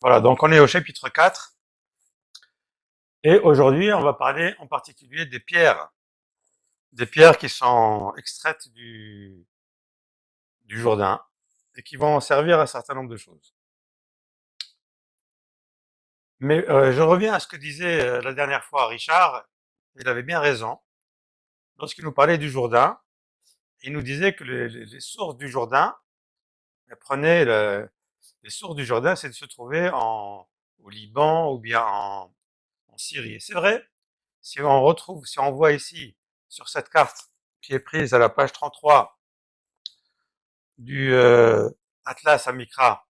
Voilà, donc on est au chapitre 4 et aujourd'hui on va parler en particulier des pierres qui sont extraites du Jourdain et qui vont servir à un certain nombre de choses. Mais je reviens à ce que disait la dernière fois Richard, il avait bien raison, lorsqu'il nous parlait du Jourdain, il nous disait que les sources du Jourdain, elles prenaient les sources du Jourdain, c'est de se trouver au Liban ou bien en Syrie. Et c'est vrai, si on voit ici sur cette carte qui est prise à la page 33 du Atlas Amikra,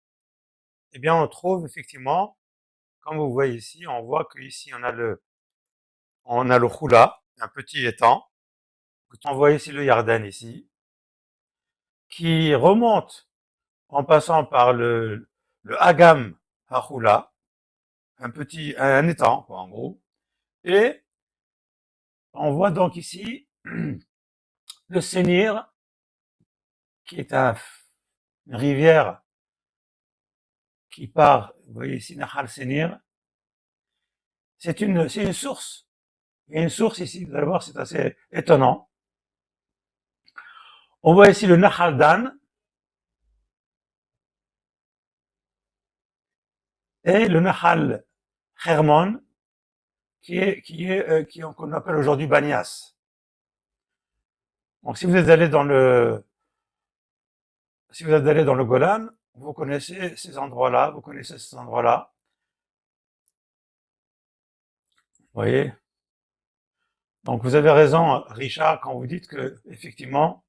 eh bien on trouve effectivement, comme vous voyez ici, on voit qu'ici on a le Khoula, un petit étang. On voit ici le Yarden ici, qui remonte en passant par le Hagam Hachoula, un étang, quoi, en gros. Et on voit donc ici le Sénir, qui est une rivière qui part, vous voyez ici, Nahal Senir. C'est une source. Il y a une source ici, vous allez voir, c'est assez étonnant. On voit ici le Nahal Dan et le Nahal Hermon, qu'on appelle aujourd'hui Banias. Donc, si vous êtes allé dans le Golan, vous connaissez ces endroits-là, vous connaissez ces endroits-là. Vous voyez? Donc, vous avez raison, Richard, quand vous dites que, effectivement,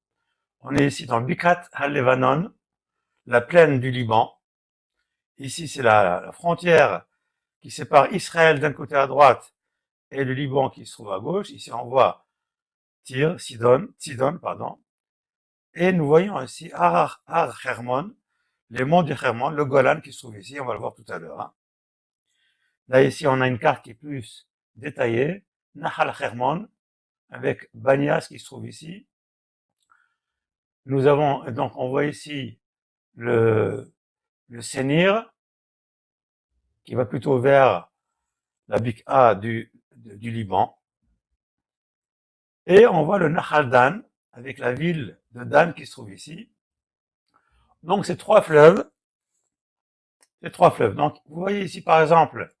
on est ici dans Bikat al-Levanon, la plaine du Liban. Ici, c'est la frontière qui sépare Israël d'un côté à droite et le Liban qui se trouve à gauche. Ici, on voit Sidon, pardon. Et nous voyons ici Har Hermon, les monts du Hermon, le Golan qui se trouve ici, on va le voir tout à l'heure. Hein. Là, ici, on a une carte qui est plus détaillée. Nahal Hermon, avec Banias qui se trouve ici. Nous avons, donc, on voit ici le Sénir, qui va plutôt vers la Bik'a du Liban. Et on voit le Nahal Dan, avec la ville de Dan qui se trouve ici. Donc, ces trois fleuves. Donc, vous voyez ici, par exemple,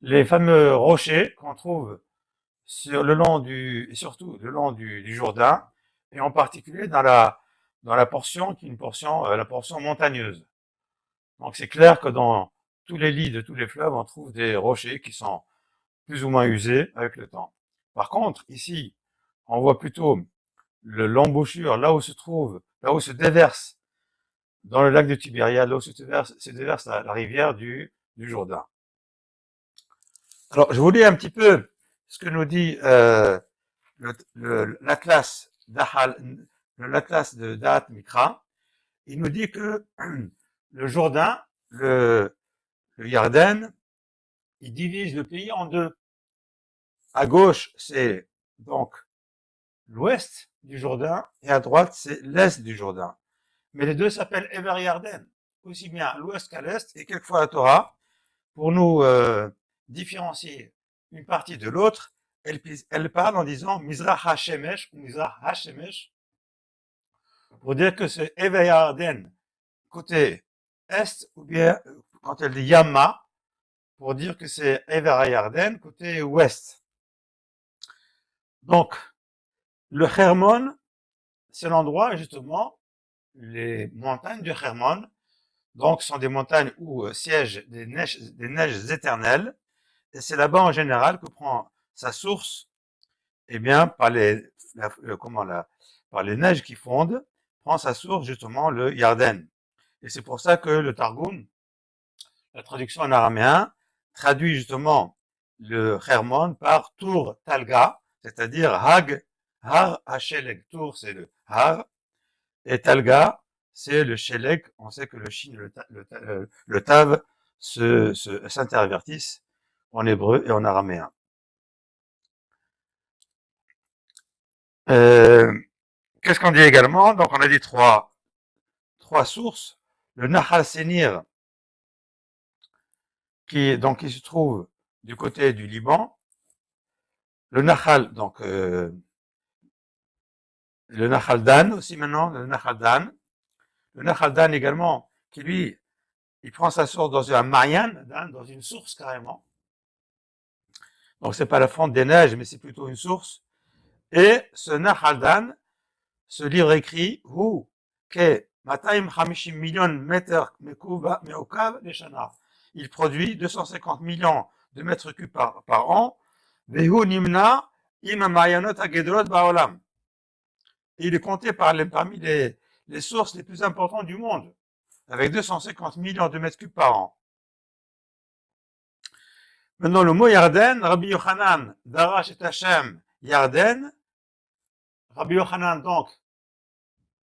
les fameux rochers qu'on trouve surtout le long du Jourdain, et en particulier dans la portion qui est la portion montagneuse. Donc, c'est clair que dans tous les lits de tous les fleuves, on trouve des rochers qui sont plus ou moins usés avec le temps. Par contre, ici, on voit plutôt l'embouchure, là où se déverse dans le lac de Tibériade, là où se déverse la rivière du Jourdain. Alors, je vous lis un petit peu ce que nous dit l'Atlas l'Atlas de Da'at Mikra. Il nous dit que le Jourdain, le Yarden, il divise le pays en deux. À gauche, c'est donc l'ouest du Jourdain et à droite, c'est l'est du Jourdain. Mais les deux s'appellent Ever Yarden, aussi bien à l'ouest qu'à l'est, et quelquefois la Torah, pour nous différencier une partie de l'autre, elle parle en disant Mizrach HaShemesh ou Mizrach HaShemesh, pour dire que c'est Ever Yarden côté est, ou bien quand elle dit Yamma, pour dire que c'est Ever Yarden côté ouest. Donc, le Hermon, c'est l'endroit justement, les montagnes du Hermon, donc sont des montagnes où siègent des neiges éternelles, et c'est là-bas en général que prend sa source, eh bien, par les neiges qui fondent, prend sa source justement le Yarden. Et c'est pour ça que le Targum, la traduction en araméen, traduit justement le Hermon par Tour Talga, c'est-à-dire Har Hasheleg. Tour, c'est le Har, et Talga, c'est le Sheleg. On sait que le Shin et le Tav s'intervertissent en hébreu et en araméen. Euh, Qu'est-ce qu'on dit également? Donc, on a dit trois sources. Le Nahal Senir, qui se trouve du côté du Liban, le Nahal, donc le Nahal Dan aussi maintenant, le Nahal Dan. Le Nahal Dan également, qui lui, il prend sa source dans un Marianne, dans une source carrément. Donc c'est pas la fonte des neiges, mais c'est plutôt une source. Et ce Nahal Dan, ce livre écrit, Hu, ke 250 millions de mètres me'okav leshana. Il produit 250 millions de mètres cubes par an. Vehu nimna im ma'ayanot hagedolot ba'olam. Il est compté parmi les sources les plus importantes du monde, avec 250 millions de mètres cubes par an. Maintenant, le mot Yarden, Rabbi Yochanan, Darash et Hashem, Yarden. Rabbi Yochanan, donc,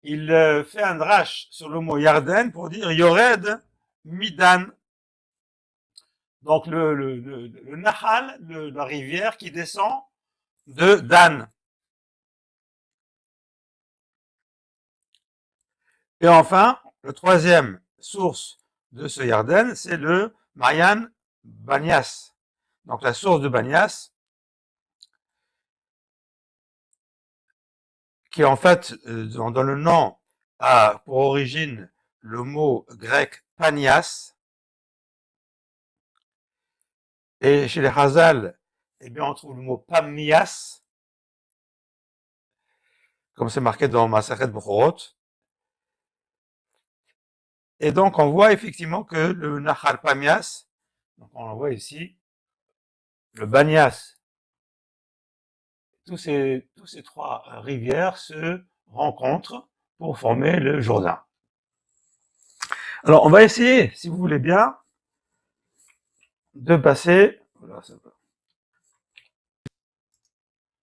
il fait un drash sur le mot Yarden pour dire Yored Midan. Donc, le Nahal, la rivière qui descend de Dan. Et enfin, le troisième source de ce Yarden, c'est le Mayan Banias. Donc, la source de Banias, qui en fait, dans le nom, a pour origine le mot grec Panias. Et chez les Chazal, eh bien, on trouve le mot Pamias, comme c'est marqué dans Masachet Bechorot. Et donc, on voit effectivement que le Nahal Pamias, donc on le voit ici, le Banias, tous ces trois rivières se rencontrent pour former le Jourdain. Alors, on va essayer, si vous voulez bien, de passer, voilà, ça va,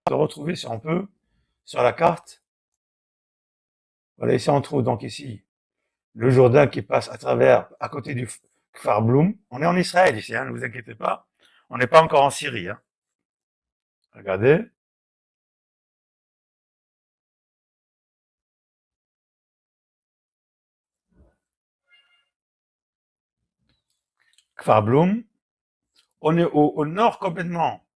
de retrouver si on peut, sur la carte. Voilà, ici on trouve donc ici le Jourdain qui passe à côté du Kfar Bloum. On est en Israël ici, hein, ne vous inquiétez pas. On n'est pas encore en Syrie. Hein. Regardez. Kfar Bloum. On est au nord complètement.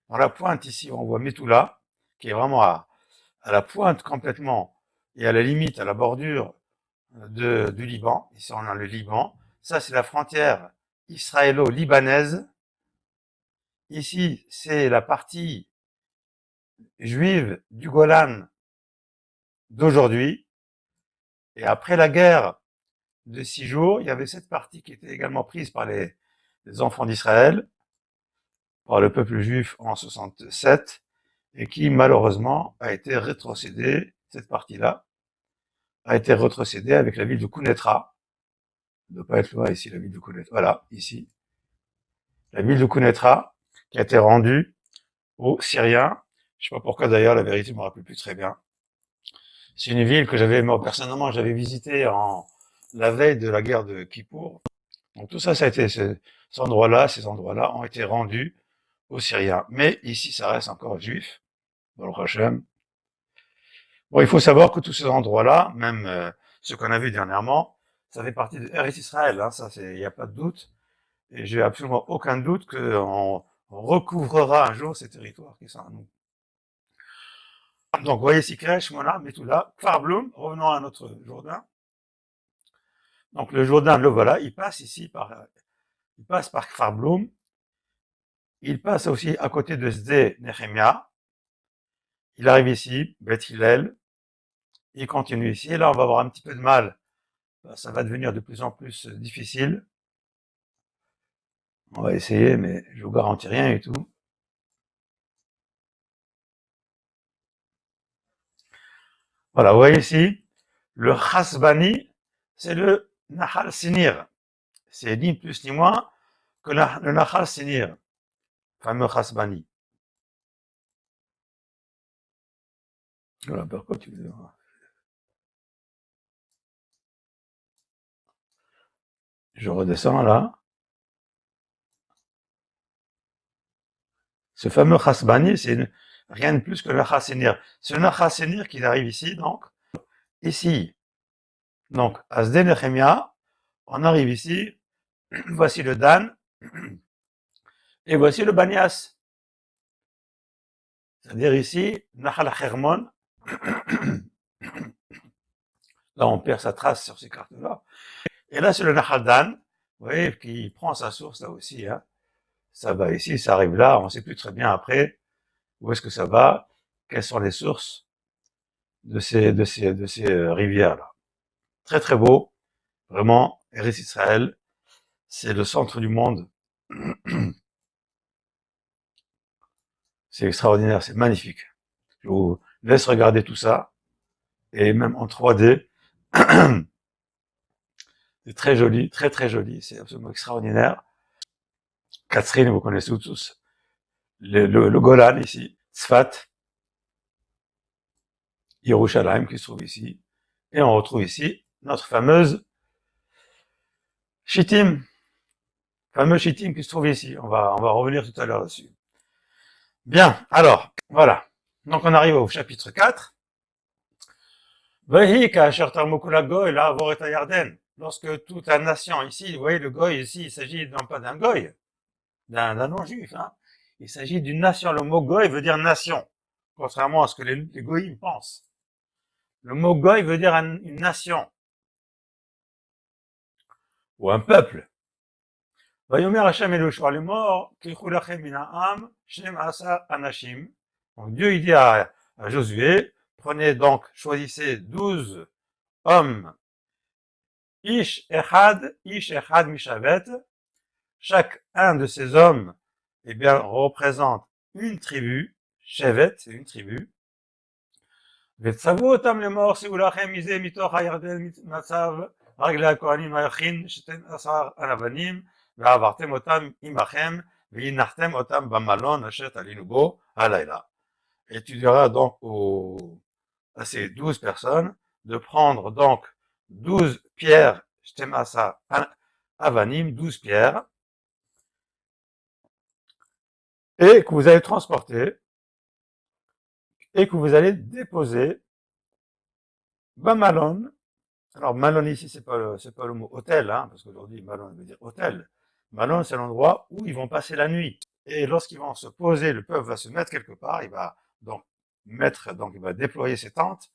Dans la pointe ici, on voit Metula, qui est vraiment à la pointe complètement et à la limite, à la bordure du Liban. Ici, on a le Liban. Ça, c'est la frontière israélo-libanaise. Ici, c'est la partie juive du Golan d'aujourd'hui. Et après la guerre de 6 jours, il y avait cette partie qui était également prise par les enfants d'Israël, par le peuple juif en 67, et qui malheureusement a été rétrocédée, cette partie-là, a été rétrocédée avec la ville de Kounetra. Ça ne doit pas être loin ici, la ville de Kounetra. Voilà, ici. La ville de Kounetra, qui a été rendue aux Syriens. Je ne sais pas pourquoi d'ailleurs, la vérité, je ne me rappelle plus très bien. C'est une ville que moi, personnellement, j'avais visitée la veille de la guerre de Kippour. Donc tout ça, ça a été, ces endroits-là ont été rendus aux Syriens. Mais ici, ça reste encore juif, Baruch Hashem. Bon, il faut savoir que tous ces endroits-là, même ce qu'on a vu dernièrement, ça fait partie de Eretz Israël, hein, ça, il n'y a pas de doute. Et j'ai absolument aucun doute qu'on recouvrera un jour ces territoires qui sont à nous. Donc, vous voyez, Sikresh, Mona, Metula, Kfar Bloum, revenons à notre Jourdain. Donc, le Jourdain, le voilà, il passe ici il passe par Kfar Bloum. Il passe aussi à côté de Sde Nehemia. Il arrive ici, Beth Hillel. Il continue ici. Et là, on va avoir un petit peu de mal. Ça va devenir de plus en plus difficile. On va essayer, mais je vous garantis rien et tout. Voilà, vous voyez ici, le Chasbani, c'est le Nahal Sinir. C'est ni plus ni moins que le Nahal Sinir, fameux Chasbani. Voilà, pourquoi tu veux. Je redescends là. Ce fameux Chasbani, c'est rien de plus que le Chassinir. C'est le Chassinir qui arrive ici, donc, ici. Donc, à Sde Nehemia, on arrive ici. Voici le Dan. Et voici le Banias. C'est-à-dire ici, Nahal Hermon. Là, on perd sa trace sur ces cartes-là. Et là, c'est le Nahal Dan. Vous voyez, qui prend sa source là aussi. Hein. Ça va ici, ça arrive là. On ne sait plus très bien après où est-ce que ça va, quelles sont les sources de ces rivières-là. Très très beau. Vraiment, Eretz Israël, c'est le centre du monde. C'est extraordinaire, c'est magnifique. Je vous laisse regarder tout ça. Et même en 3D, c'est très joli, très très joli. C'est absolument extraordinaire. Catherine, vous connaissez tous. Le Golan ici, Tzfat, Yerushalayim qui se trouve ici. Et on retrouve ici notre fameuse Shittim, fameux Shittim qui se trouve ici. On va revenir tout à l'heure dessus. Bien, alors, voilà. Donc on arrive au chapitre 4. Lorsque toute la nation ici, vous voyez le goy ici, il s'agit non pas d'un goy, d'un non-juif, hein. Il s'agit d'une nation. Le mot goy veut dire nation, contrairement à ce que les goyim pensent. Le mot goy veut dire une nation, ou un peuple. Vayomer Hashem Eloshua les morts, kilchu lachem min ha'am, shnem asa anashim. Donc Dieu il dit à Josué, prenez donc, choisissez 12 hommes, ish echad mishavet. Chaque un de ces hommes, eh bien, représente une tribu. Shevet, c'est une tribu. ותצוו אותם לאמור, שאו לכם מזה מתוך הירדן מצב רגלי הכהנים היכין 12 אבנים, ועברתם אותם עמכם, והנחתם אותם במלון אשר תלינו בו הלילה. Et tu diras donc à ces 12 personnes de prendre donc 12 pierres, 12 avanim, 12 pierres, et que vous allez transporter, et que vous allez déposer Bamalon. Alors, Malon ici, c'est pas le mot hôtel, hein, parce qu'aujourd'hui, Malon veut dire hôtel. Malon, c'est l'endroit où ils vont passer la nuit. Et lorsqu'ils vont se poser, le peuple va se mettre quelque part, il va donc il va déployer ses tentes.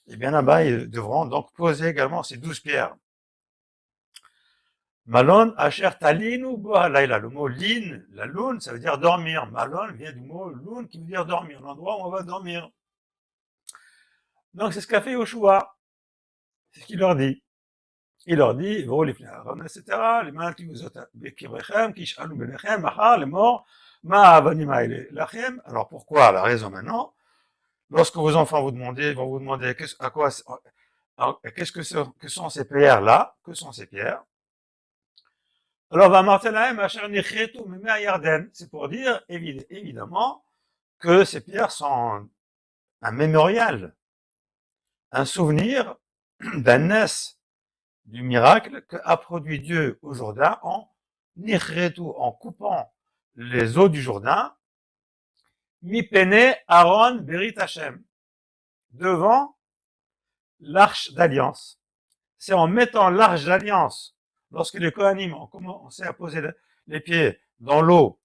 Et bien là-bas, ils devront donc poser également ces 12 pierres. Malon, Asher Talinu Bohalaila. Le mot lin, la lune, ça veut dire dormir. Malon vient du mot lune qui veut dire dormir, l'endroit où on va dormir. Donc, c'est ce qu'a fait Yoshua. C'est ce qu'il leur dit. Il leur dit, etc. Alors pourquoi? La raison maintenant, lorsque vos enfants vont vous demander qu'est-ce que sont ces pierres-là, que sont ces pierres? Alors, c'est pour dire, évidemment, que ces pierres sont un mémorial, un souvenir d'un naissance du miracle qu'a produit Dieu au Jourdain en coupant les eaux du Jourdain, mi pene Aaron berit Hashem, devant l'arche d'alliance. C'est en mettant l'arche d'alliance, lorsque les Kohanim ont commencé à poser les pieds dans l'eau,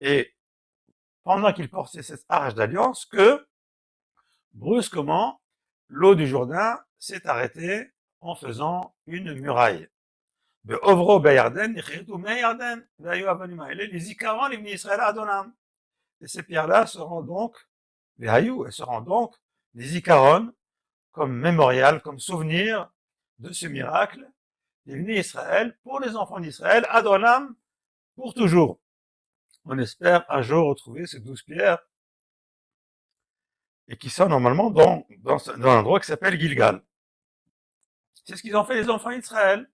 et pendant qu'ils portaient cette arche d'alliance, que, brusquement, l'eau du Jourdain s'est arrêtée en faisant une muraille. ועוברו בירדן, נחרטו מי ירדן, והיו האבנים האלה לזיכרון לבני ישראל עד עולם. Et ces pierres-là seront donc, elles seront donc des zikaron, comme mémorial, comme souvenir de ce miracle, des Israël, pour les enfants d'Israël, ad olam, pour toujours. On espère un jour retrouver ces 12 pierres, et qui sont normalement dans un endroit qui s'appelle Gilgal. C'est ce qu'ils ont fait les enfants d'Israël.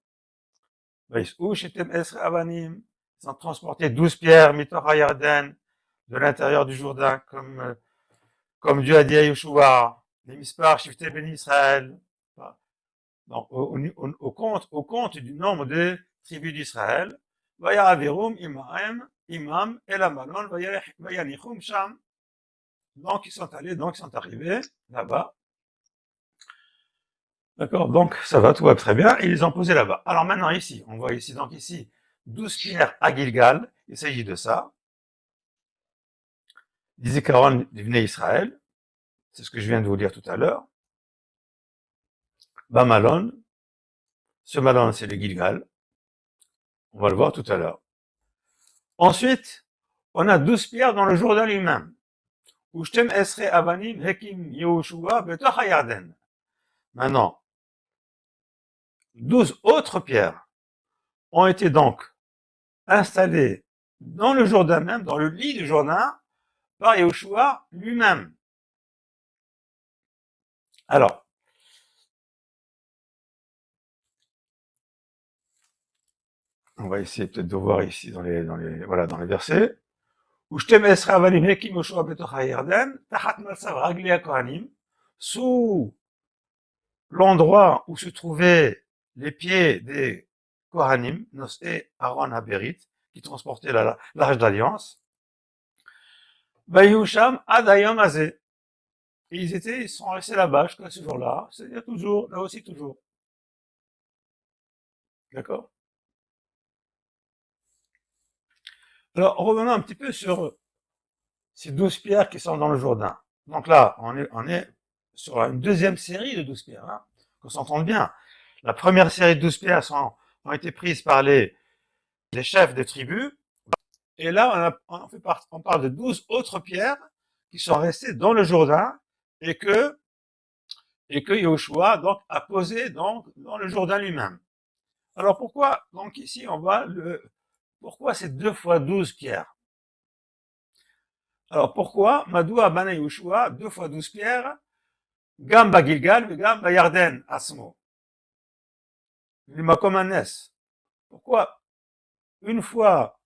Ils ont transporté 12 pierres, Mitora Yarden, de l'intérieur du Jourdain, comme Dieu a dit à Yeshua, les Mispar, Shifté Ben Israël. Donc, au compte du nombre de tribus d'Israël, Vaya Averum Imam, Elamalon, Vayanichum Sham. Donc, ils sont arrivés là-bas. D'accord, donc ça va, tout va très bien, et ils les ont posés là-bas. Alors maintenant ici, on voit ici, 12 pierres à Gilgal, il s'agit de ça. Zikaron d'Ibn Israël, c'est ce que je viens de vous dire tout à l'heure. Bamalon, ce Malon c'est le Gilgal, on va le voir tout à l'heure. Ensuite, on a 12 pierres dans le Jourdain lui-même. Ushtem Esre Avanim Hekim Yehoshua Betoch Hayarden. Maintenant, 12 autres pierres ont été donc installées dans le Jourdain même, dans le lit du Jourdain, par Yehoshua lui-même. Alors, on va essayer peut-être de voir ici dans les versets. Ushtem Esre Avanim Hekim Yehoshua Betoch Hayarden, Tachat Matzav Ragli Kohanim, sous l'endroit où se trouvaient les pieds des Kohanim, Nosé Aaron Haberit, qui transportaient l'arche d'alliance, Bayusham Adayom Azé. Et ils sont restés là-bas jusqu'à ce jour-là, c'est-à-dire toujours, là aussi toujours. D'accord? Alors, revenons un petit peu sur ces 12 pierres qui sont dans le Jourdain. Donc là, on est sur une deuxième série de 12 pierres, hein, qu'on s'entende bien. La première série de 12 pierres ont été prises par les chefs des tribus. Et là, on parle de 12 autres pierres qui sont restées dans le Jourdain et que Yahushua donc a posé donc dans le Jourdain lui-même. Alors pourquoi donc ici on voit pourquoi c'est 2 fois 12 pierres? Alors pourquoi Madoua Bana Yahushua 2 fois 12 pierres Gamba Gilgal et Gamba Yarden Asmo Limakomanes. Pourquoi une fois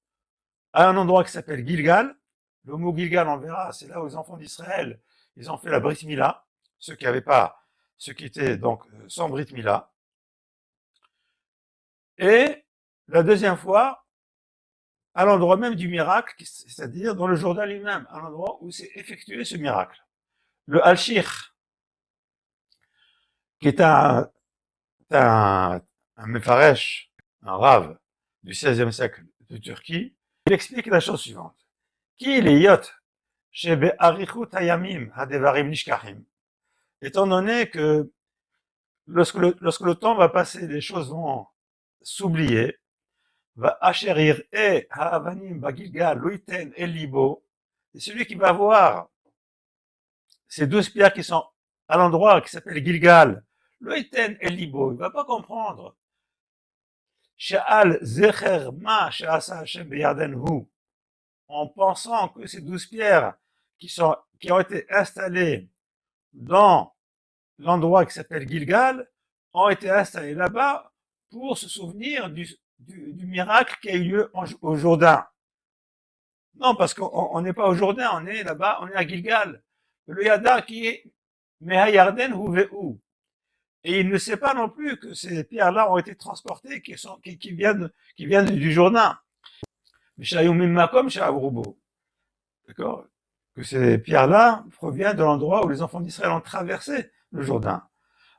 à un endroit qui s'appelle Gilgal? Le mot Gilgal, on verra, c'est là où les enfants d'Israël, ils ont fait la Brit Mila, ceux qui étaient donc sans Brit Mila. Et la deuxième fois, à l'endroit même du miracle, c'est-à-dire dans le Jourdain lui-même, à l'endroit où s'est effectué ce miracle. Le Al-Shir, qui est un Mefaresh, un Rav du XVIe siècle de Turquie, il explique la chose suivante. Qui les yot shebe arichut hayamim hadevarim nishkachim. Étant donné que lorsque le temps va passer, les choses vont s'oublier, va achérir et ha'avanim bagilgal loiten el libo, et celui qui va voir ces 12 pierres qui sont à l'endroit qui s'appelle Gilgal, loiten el libo, il va pas comprendre. Sha'al zecher ma she'asa Hashem beyarden hu, en pensant que ces 12 pierres qui ont été installées dans l'endroit qui s'appelle Gilgal, ont été installés là-bas pour se souvenir du miracle qui a eu lieu au Jourdain. Non, parce qu'on n'est pas au Jourdain, on est là-bas, on est à Gilgal. Le Yada qui est Mehayarden Huvehu. Et il ne sait pas non plus que ces pierres-là ont été transportées, qui viennent du Jourdain. D'accord? Que ces pierres-là proviennent de l'endroit où les enfants d'Israël ont traversé le Jourdain.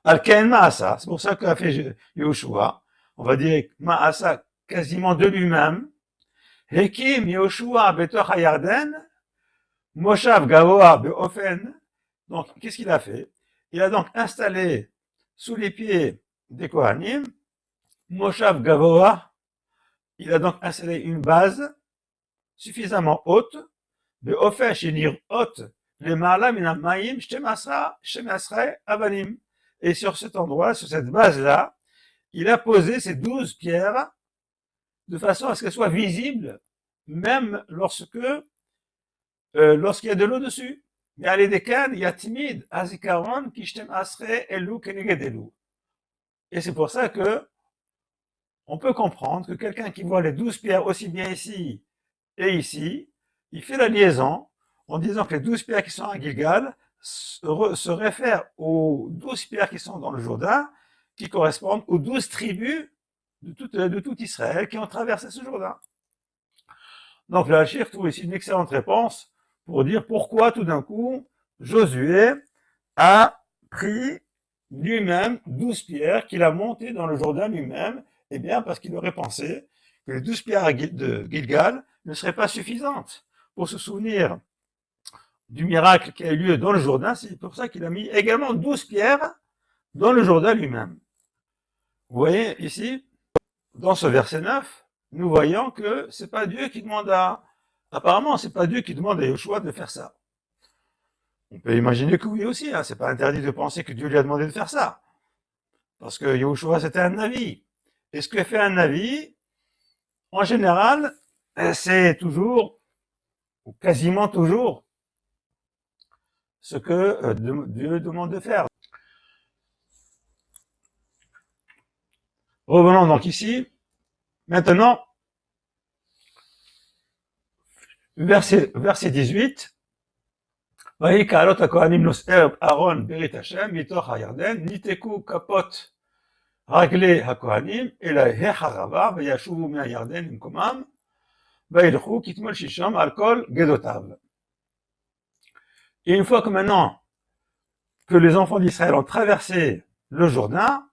Al-Kain Ma'asa, c'est pour ça qu'a fait Yehoshua. On va dire Ma'asa quasiment de lui-même. Hekim Yehoshua Betoch Hayarden, Moshav Gavoa Beofen. Donc, qu'est-ce qu'il a fait? Il a donc installé sous les pieds des Kohanim, Moshav Gavoa. Il a donc installé une base suffisamment haute, Beofen Shenir haute, les Ma'ala Minamayim Shtemasa Avanim. Et sur cet endroit, sur cette base-là, il a posé ces 12 pierres de façon à ce qu'elles soient visibles, même lorsqu'il y a de l'eau dessus. Il y a les décanes, il y a timide, azikaron, kishtem asre, elu, kenegedelu. Et c'est pour ça que on peut comprendre que quelqu'un qui voit les 12 pierres aussi bien ici et ici, il fait la liaison en disant que les 12 pierres qui sont à Gilgal se réfèrent aux 12 pierres qui sont dans le Jourdain, qui correspondent aux 12 tribus de tout Israël qui ont traversé ce Jourdain. Donc le Hachir trouve ici une excellente réponse pour dire pourquoi tout d'un coup Josué a pris lui-même 12 pierres qu'il a montées dans le Jourdain lui-même. Eh bien parce qu'il aurait pensé que les 12 pierres de Gilgal ne seraient pas suffisantes pour se souvenir du miracle qui a eu lieu dans le Jourdain, c'est pour ça qu'il a mis également 12 pierres dans le Jourdain lui-même. Vous voyez ici, dans ce verset 9, nous voyons que c'est pas Dieu qui demande apparemment, c'est pas Dieu qui demande à Yoshua de faire ça. On peut imaginer que oui aussi, hein, c'est pas interdit de penser que Dieu lui a demandé de faire ça. Parce que Yoshua, c'était un navi. Et ce que fait un navi, en général, c'est toujours, ou quasiment toujours, ce que Dieu demande de faire. Revenons donc ici. Maintenant, verset 18. ויקהלות הכהנים נושאי אהרון ברית השם מתוך הירדן ניתקו כפות רגלי הכהנים אלא החרבה וישובו מהירדן למקומם וילכו כתמול שישום על כל גדותיו. Et une fois que maintenant que les enfants d'Israël ont traversé le Jourdain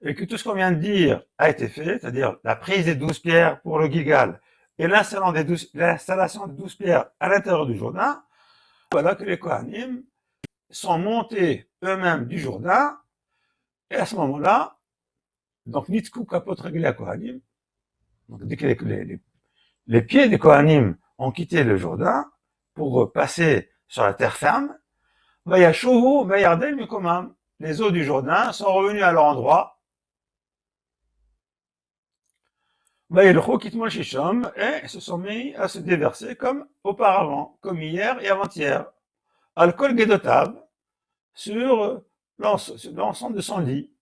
et que tout ce qu'on vient de dire a été fait, c'est-à-dire la prise des 12 pierres pour le Gilgal et l'installation des 12 pierres à l'intérieur du Jourdain, voilà que les Kohanim sont montés eux-mêmes du Jourdain, et à ce moment-là, donc Nitku Kapot Regla Kohanim, donc dès que les pieds des Kohanim ont quitté le Jourdain pour passer sur la terre ferme, Vayashuvu Vayarden Mikomam, les eaux du Jourdain sont revenues à leur endroit, Vayelchu Kitmol Shishom, et se sont mis à se déverser comme auparavant, comme hier et avant-hier, Al-Kol Gedotav, sur l'ensemble de son lit.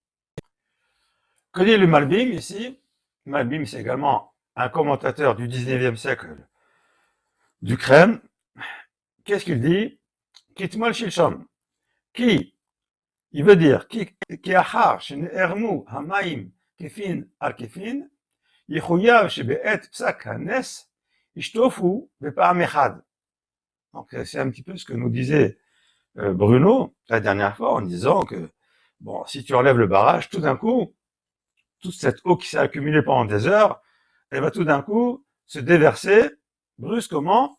Que dit le Malbim ici? Malbim, c'est également un commentateur du 19e siècle d'Ukraine. Qu'est-ce qu'il dit? Kitmol Shilshom. Qui, il veut dire, qui achar shene'ermu hamaim kefin al kefin, yichuyav shebe'et psak hanes, ishtofu bepa'am echad. Donc, c'est un petit peu ce que nous disait Bruno la dernière fois en disant que, bon, si tu enlèves le barrage, tout d'un coup, toute cette eau qui s'est accumulée pendant des heures, elle va tout d'un coup se déverser brusquement,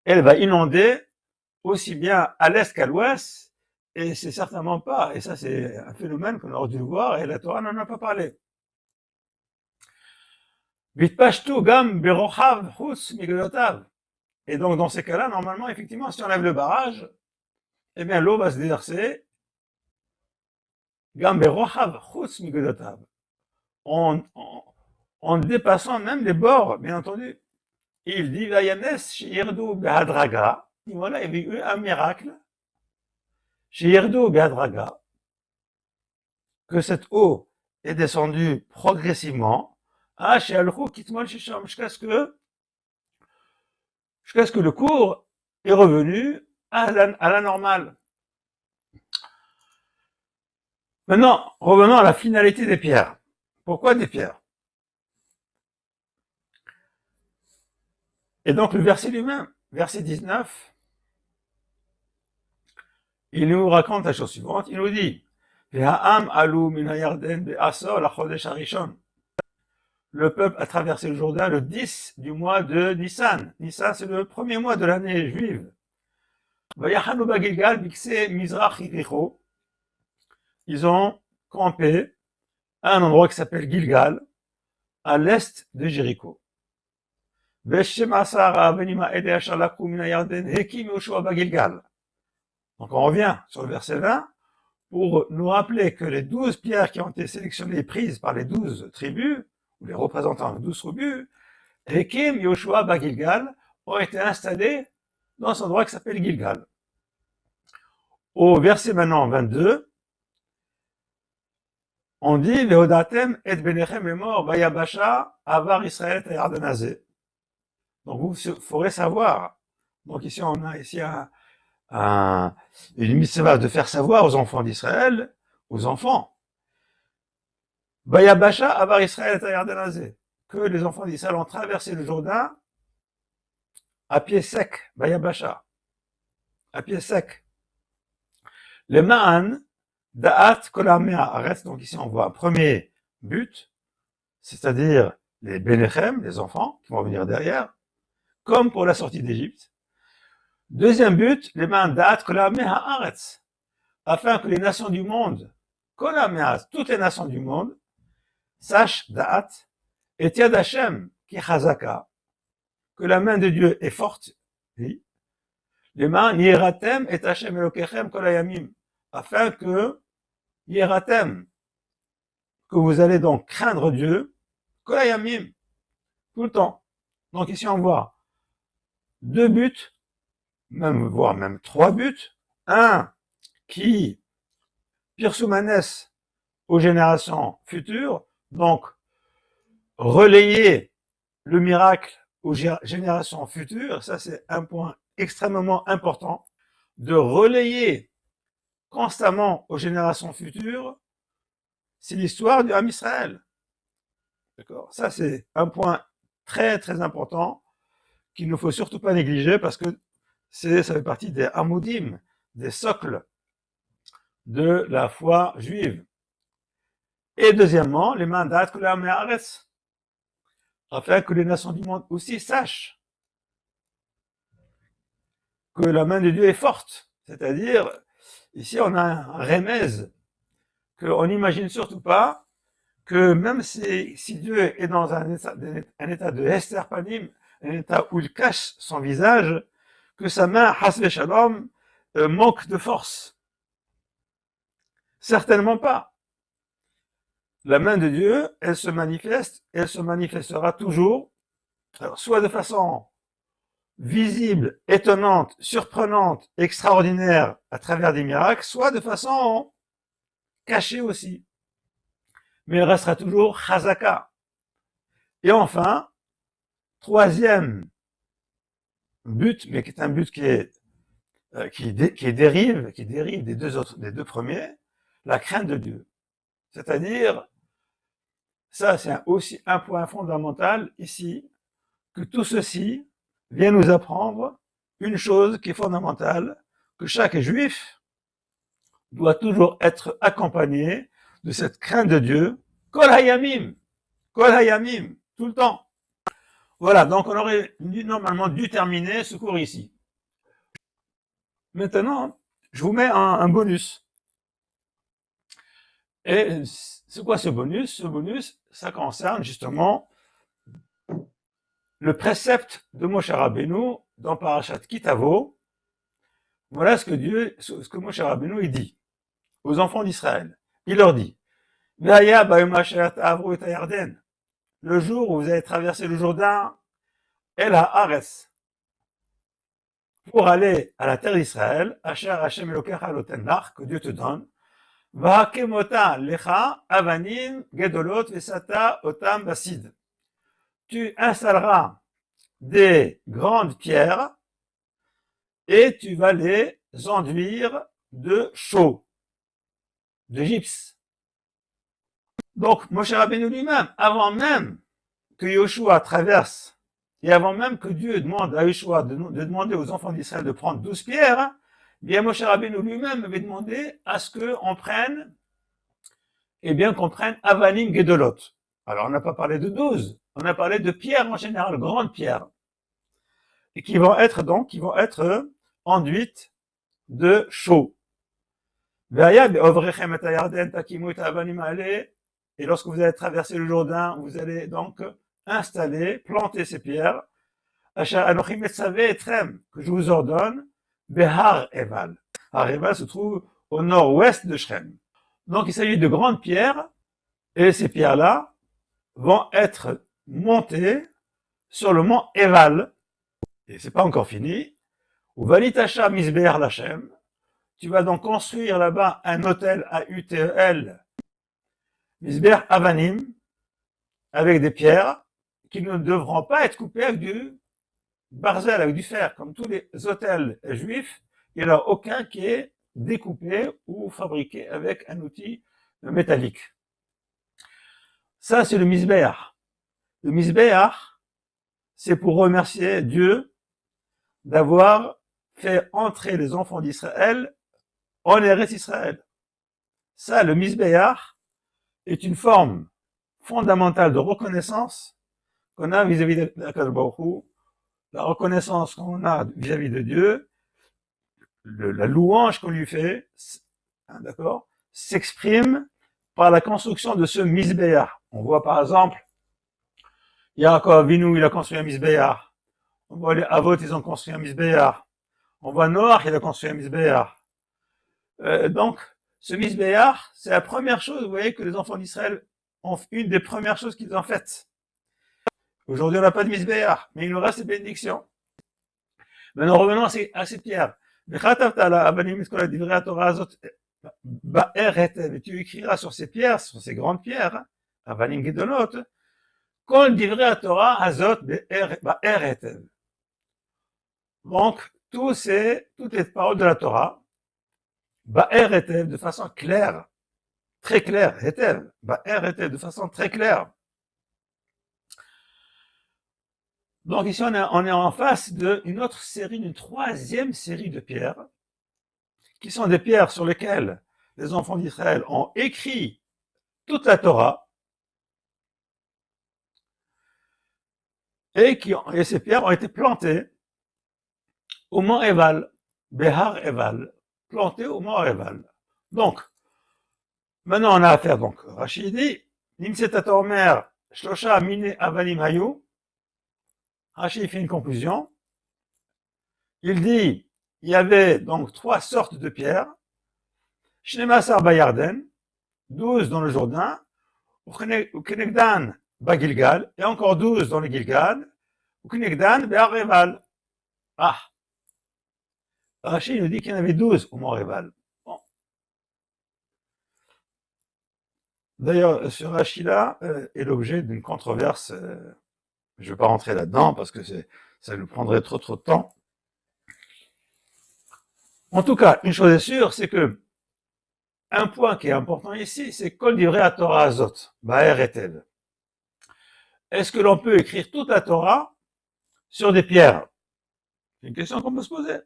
elle va inonder aussi bien à l'est qu'à l'ouest, et c'est certainement pas, et ça c'est un phénomène qu'on aurait dû voir, et la Torah n'en a pas parlé. Vitpashtu gam berochav chutz miglotav. Et donc dans ces cas-là, normalement, effectivement, si on enlève le barrage, eh bien l'eau va se déverser gam berochav chutz miglotav. En dépassant même les bords, bien entendu. Et il dit, Vayanes Shirdu Behadraga. Et voilà, il y avait eu un miracle. Shirdu Behadraga. Que cette eau est descendue progressivement. Ah, chez Alchou Kitmol Shisham. Jusqu'à ce que le cours est revenu à la normale. Maintenant, revenons à la finalité des pierres. Pourquoi des pierres? Et donc le verset lui-même, verset 19, il nous raconte la chose suivante. Il nous dit, le peuple a traversé le Jourdain le 10 du mois de Nissan. Nissan, c'est le premier mois de l'année juive. Ils ont campé à un endroit qui s'appelle Gilgal, à l'est de Jéricho. Donc on revient sur le verset 20 pour nous rappeler que les 12 pierres qui ont été sélectionnées et prises par les 12 tribus, ou les représentants de 12 tribus, Hekim, Yoshua, Bagilgal, ont été installés dans ce endroit qui s'appelle Gilgal. Au verset maintenant 22, on dit Veodatem et Benechem est mort, Bayabasha, Avar Israël Tayardanazé. Donc vous ferez savoir. Donc ici on a ici une mitzvah de faire savoir aux enfants d'Israël, aux enfants, Bayabasha, Avar Israël Tayardanazé, que les enfants d'Israël ont traversé le Jourdain à pied sec, Bayabasha, à pied sec. Le Ma'an, Da'at Kolamea Aretz, donc ici on voit un premier but, c'est-à-dire les Benechem, les enfants qui vont venir derrière, comme pour la sortie d'Égypte. Deuxième but, les mains d'At Kolameh Haaretz, afin que les nations du monde, Kolameh, toutes les nations du monde, sachent Da'at, et Yad Hashem, qui chazaka, que la main de Dieu est forte, oui, les mains Yeratem et Hashem Elokechem Kolayamim, afin que Yeratem, que vous allez donc craindre Dieu, Kolayamim, tout le temps. Donc ici on voit deux buts, même, voire même trois buts. Un qui Pirsoumanes aux générations futures, donc relayer le miracle aux générations futures, ça c'est un point extrêmement important, de relayer constamment aux générations futures, c'est l'histoire du Ham Israël. D'accord? Ça c'est un point très très important qu'il ne faut surtout pas négliger parce que ça fait partie des Hamoudim, des socles de la foi juive. Et deuxièmement, les mandats que la Meharetz, afin que les nations du monde aussi sachent que la main de Dieu est forte. C'est-à-dire, ici on a un remèze qu'on n'imagine surtout pas que même si Dieu est dans un état de Hester Panim, un état où il cache son visage, que sa main, Hasve Shalom, manque de force. Certainement pas. La main de Dieu, elle se manifeste, elle se manifestera toujours, alors, soit de façon visible, étonnante, surprenante, extraordinaire à travers des miracles, soit de façon cachée aussi. Mais elle restera toujours chazaka. Et enfin, troisième but, mais qui est un but qui dérive des deux premiers, la crainte de Dieu. C'est-à-dire, ça c'est aussi un point fondamental ici, que tout ceci vient nous apprendre une chose qui est fondamentale, que chaque juif doit toujours être accompagné de cette crainte de Dieu, kol hayamim, tout le temps. Voilà, donc on aurait normalement dû terminer ce cours ici. Maintenant, je vous mets un bonus. Et c'est quoi ce bonus? Ce bonus, ça concerne justement le précepte de Moshe Rabbeinu dans Parashat Kitavo. Voilà ce que Moshe Rabbeinu il dit aux enfants d'Israël. Il leur dit, le jour où vous allez traverser le Jourdain, El Haaretz, pour aller à la terre d'Israël, Asher Hashem Elokecha Loten Lach, que Dieu te donne, Vahakemota Lecha Avanim Gedolot Vesata Otam Basid. Tu installeras des grandes pierres et tu vas les enduire de chaux, de gypse. Donc, Moshe Rabbeinu lui-même, avant même que Yoshua traverse, et avant même que Dieu demande à Yoshua de demander aux enfants d'Israël de prendre 12 pierres, bien Moshe Rabbeinu lui-même avait demandé à ce qu'on prenne, qu'on prenne Avanim Gedolot. Alors, on n'a pas parlé de 12, on a parlé de pierres en général, grandes pierres, et qui vont être enduites de chaux. Et lorsque vous allez traverser le Jourdain, vous allez donc installer, planter ces pierres, que je vous ordonne, Behar Eval. Har Eval se trouve au nord-ouest de Shrem. Donc il s'agit de grandes pierres, et ces pierres-là vont être montées sur le mont Eval. Et c'est pas encore fini. Ou Valitasha Misbe'er Lachem. Tu vas donc construire là-bas un hôtel à UTEL, Misbe'er Avanim, avec des pierres qui ne devront pas être coupées avec du barzel, avec du fer. Comme tous les hôtels juifs, il n'y en a aucun qui est découpé ou fabriqué avec un outil métallique. Ça, c'est le Misbe'er. Le Misbe'er, c'est pour remercier Dieu d'avoir fait entrer les enfants d'Israël en Eretz Israël. Ça, le Misbe'er, est une forme fondamentale de reconnaissance qu'on a vis-à-vis de la reconnaissance qu'on a vis-à-vis de Dieu, la louange qu'on lui fait, hein, d'accord, s'exprime par la construction de ce misbéach. On voit par exemple, Yaakov Avinu, il a construit un misbéach. On voit les Avot, ils ont construit un misbéach. On voit Noach, il a construit un misbéach. Donc, ce misbéach, c'est la première chose, vous voyez, que les enfants d'Israël ont, une des premières choses qu'ils ont faites. Aujourd'hui, on n'a pas de misbéach, mais il nous reste les bénédictions. Maintenant, revenons à ces pierres. Tu écriras sur ces pierres, sur ces grandes pierres, Avanim Gedolot, Kol Divrei Torah Hazot Ba'er Etev. Donc, toutes les paroles de la Torah, Ba'er Etev, de façon claire, très claire, Etev, Ba'er Etev, de façon très claire. Donc ici, on est en face d'une autre série, d'une troisième série de pierres, qui sont des pierres sur lesquelles les enfants d'Israël ont écrit toute la Torah, et ces pierres ont été plantées au mont Eval, Behar Eval, plantées au mont Eval. Donc, maintenant on a affaire, donc, Rachid dit, Nimset Atormer, Shlosha Mine Avalim Hayu, Rachid fait une conclusion, il dit, il y avait donc 3 sortes de pierres, Shnemasar Bayarden, 12 dans le Jourdain, Ukenegdan Bagilgal, et encore 12 dans le Gilgal, Ukenegdan Behar Eval. Ah, Rachid nous dit qu'il y en avait 12 au mont Eval. Bon. D'ailleurs, ce Rachid-là est l'objet d'une controverse. Je ne vais pas rentrer là-dedans parce que ça nous prendrait trop de temps. En tout cas, une chose est sûre, c'est que un point qui est important ici, c'est Kol Divrei à Torah Azot, Ba'er Etev. Est-ce que l'on peut écrire toute la Torah sur des pierres? C'est une question qu'on peut se poser.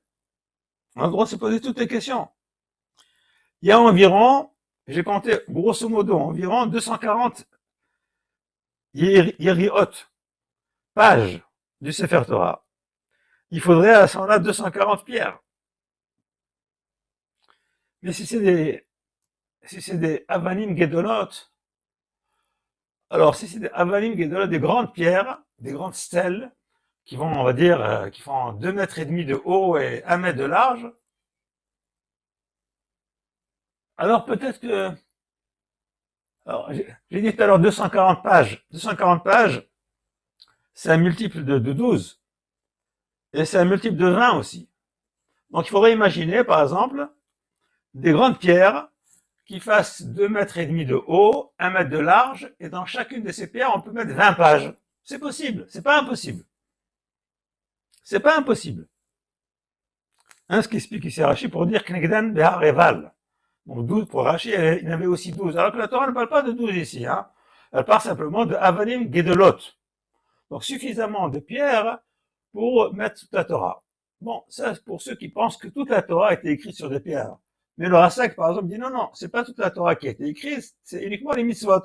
On a le droit de se poser toutes les questions. Il y a environ, j'ai compté grosso modo, environ 240 Yeriot, pages du Sefer Torah. Il faudrait à ce moment-là 240 pierres. Mais si c'est des Avanim Gedolot, alors si c'est des Avanim Gedolot, des grandes pierres, des grandes stèles, qui vont, on va dire, qui font 2 mètres et demi de haut et 1 mètre de large, alors peut-être que, alors j'ai dit tout à l'heure 240 pages. 240 pages, c'est un multiple de 12. Et c'est un multiple de 20 aussi. Donc il faudrait imaginer, par exemple, des grandes pierres qui fassent 2 mètres et demi de haut, 1 mètre de large, et dans chacune de ces pierres, on peut mettre 20 pages. C'est possible, c'est pas impossible. C'est pas impossible. Hein, ce qui explique ici Rashi pour dire Knegdan Behar Eval. Donc 12 pour Rashi, il y en avait aussi 12. Alors que la Torah ne parle pas de 12 ici, hein. Elle parle simplement de Avanim Gedolot. Donc suffisamment de pierres pour mettre toute la Torah. Bon, ça c'est pour ceux qui pensent que toute la Torah a été écrite sur des pierres. Mais le Rassak, par exemple, dit non, non, c'est pas toute la Torah qui a été écrite, c'est uniquement les mitzvot.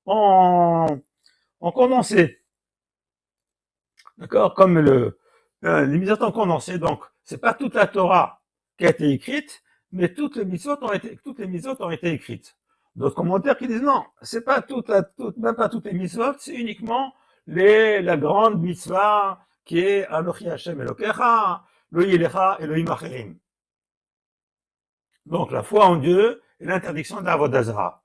En condensé. D'accord? Comme les mitzvot en condensé. Donc, c'est pas toute la Torah qui a été écrite, mais toutes les mitzvot ont été écrites. D'autres commentaires qui disent non, c'est pas même pas toutes les mitzvot, c'est uniquement la grande mitzvah qui est Anochi Hashem Elokecha, Lo Yilecha Elohim Acherim. Donc, la foi en Dieu et l'interdiction d'Avodah Zarah,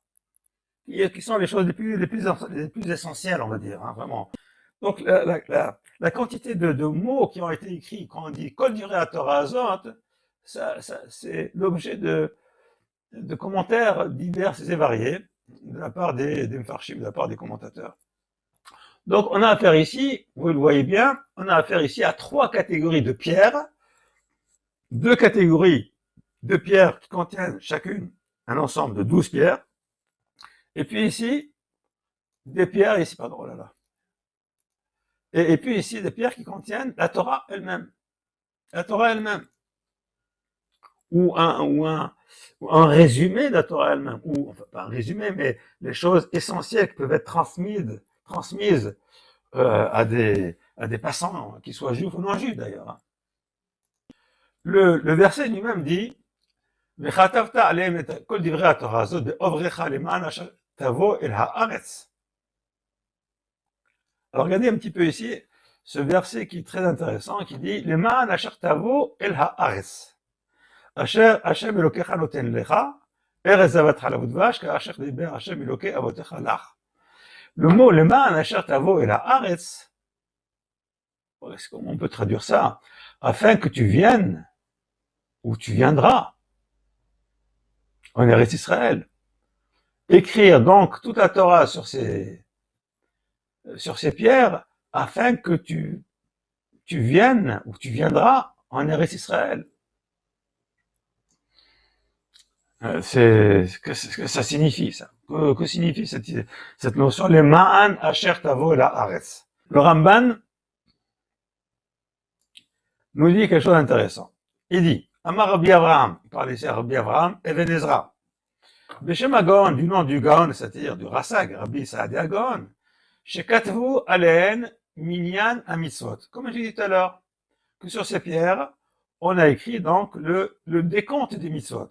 qui sont les choses les plus essentielles, on va dire, hein, vraiment. Donc, la quantité de mots qui ont été écrits quand on dit Kol Divrei à Torah Azot, c'est l'objet de commentaires divers et variés de la part des Mefarshim, de la part des commentateurs. Donc, on a affaire ici, vous le voyez bien, on a affaire ici à 3 catégories de pierres, 2 catégories de pierres qui contiennent chacune un ensemble de 12 pierres, et puis ici, des pierres, ici, pardon, oh là là. Et puis ici, des pierres qui contiennent la Torah elle-même. La Torah elle-même. Ou un résumé de la Torah elle-même. Ou, enfin, pas un résumé, mais les choses essentielles qui peuvent être transmises à des passants, qu'ils soient juifs ou non juifs d'ailleurs. Le verset lui-même dit וכתבת עליהם את כל דברי התורה הזאת בעוברך למען אשר תבוא אל הארץ. Alors regardez un petit peu ici ce verset qui est très intéressant qui dit למען אשר תבוא אל הארץ. אשר השם אלוקיך נותן לך ארץ זבת חלב ודבש כאשר דיבר השם אלוקי אבותיך לך. Le mot למען אשר תבוא אל הארץ, on peut traduire ça, afin que tu viennes ou tu viendras en Eretz Israël. Écrire donc toute la Torah sur ces pierres afin que tu viennes ou tu viendras en Eretz Israël. C'est que ça signifie ça. Que signifie cette notion les ma'an asher tavo la haaretz. Le Ramban nous dit quelque chose d'intéressant. Il dit Amar Rabbi Avraham, il parle ici à Rabbi Avraham Even Ezra. Beshem Hagon, du nom du Gaon, c'est-à-dire du Rassag, Rabbi Saadia Gaon, shekatvu alehen minyan hamitzvot. Comme je dit tout à l'heure, que sur ces pierres, on a écrit donc le décompte des mitzvot.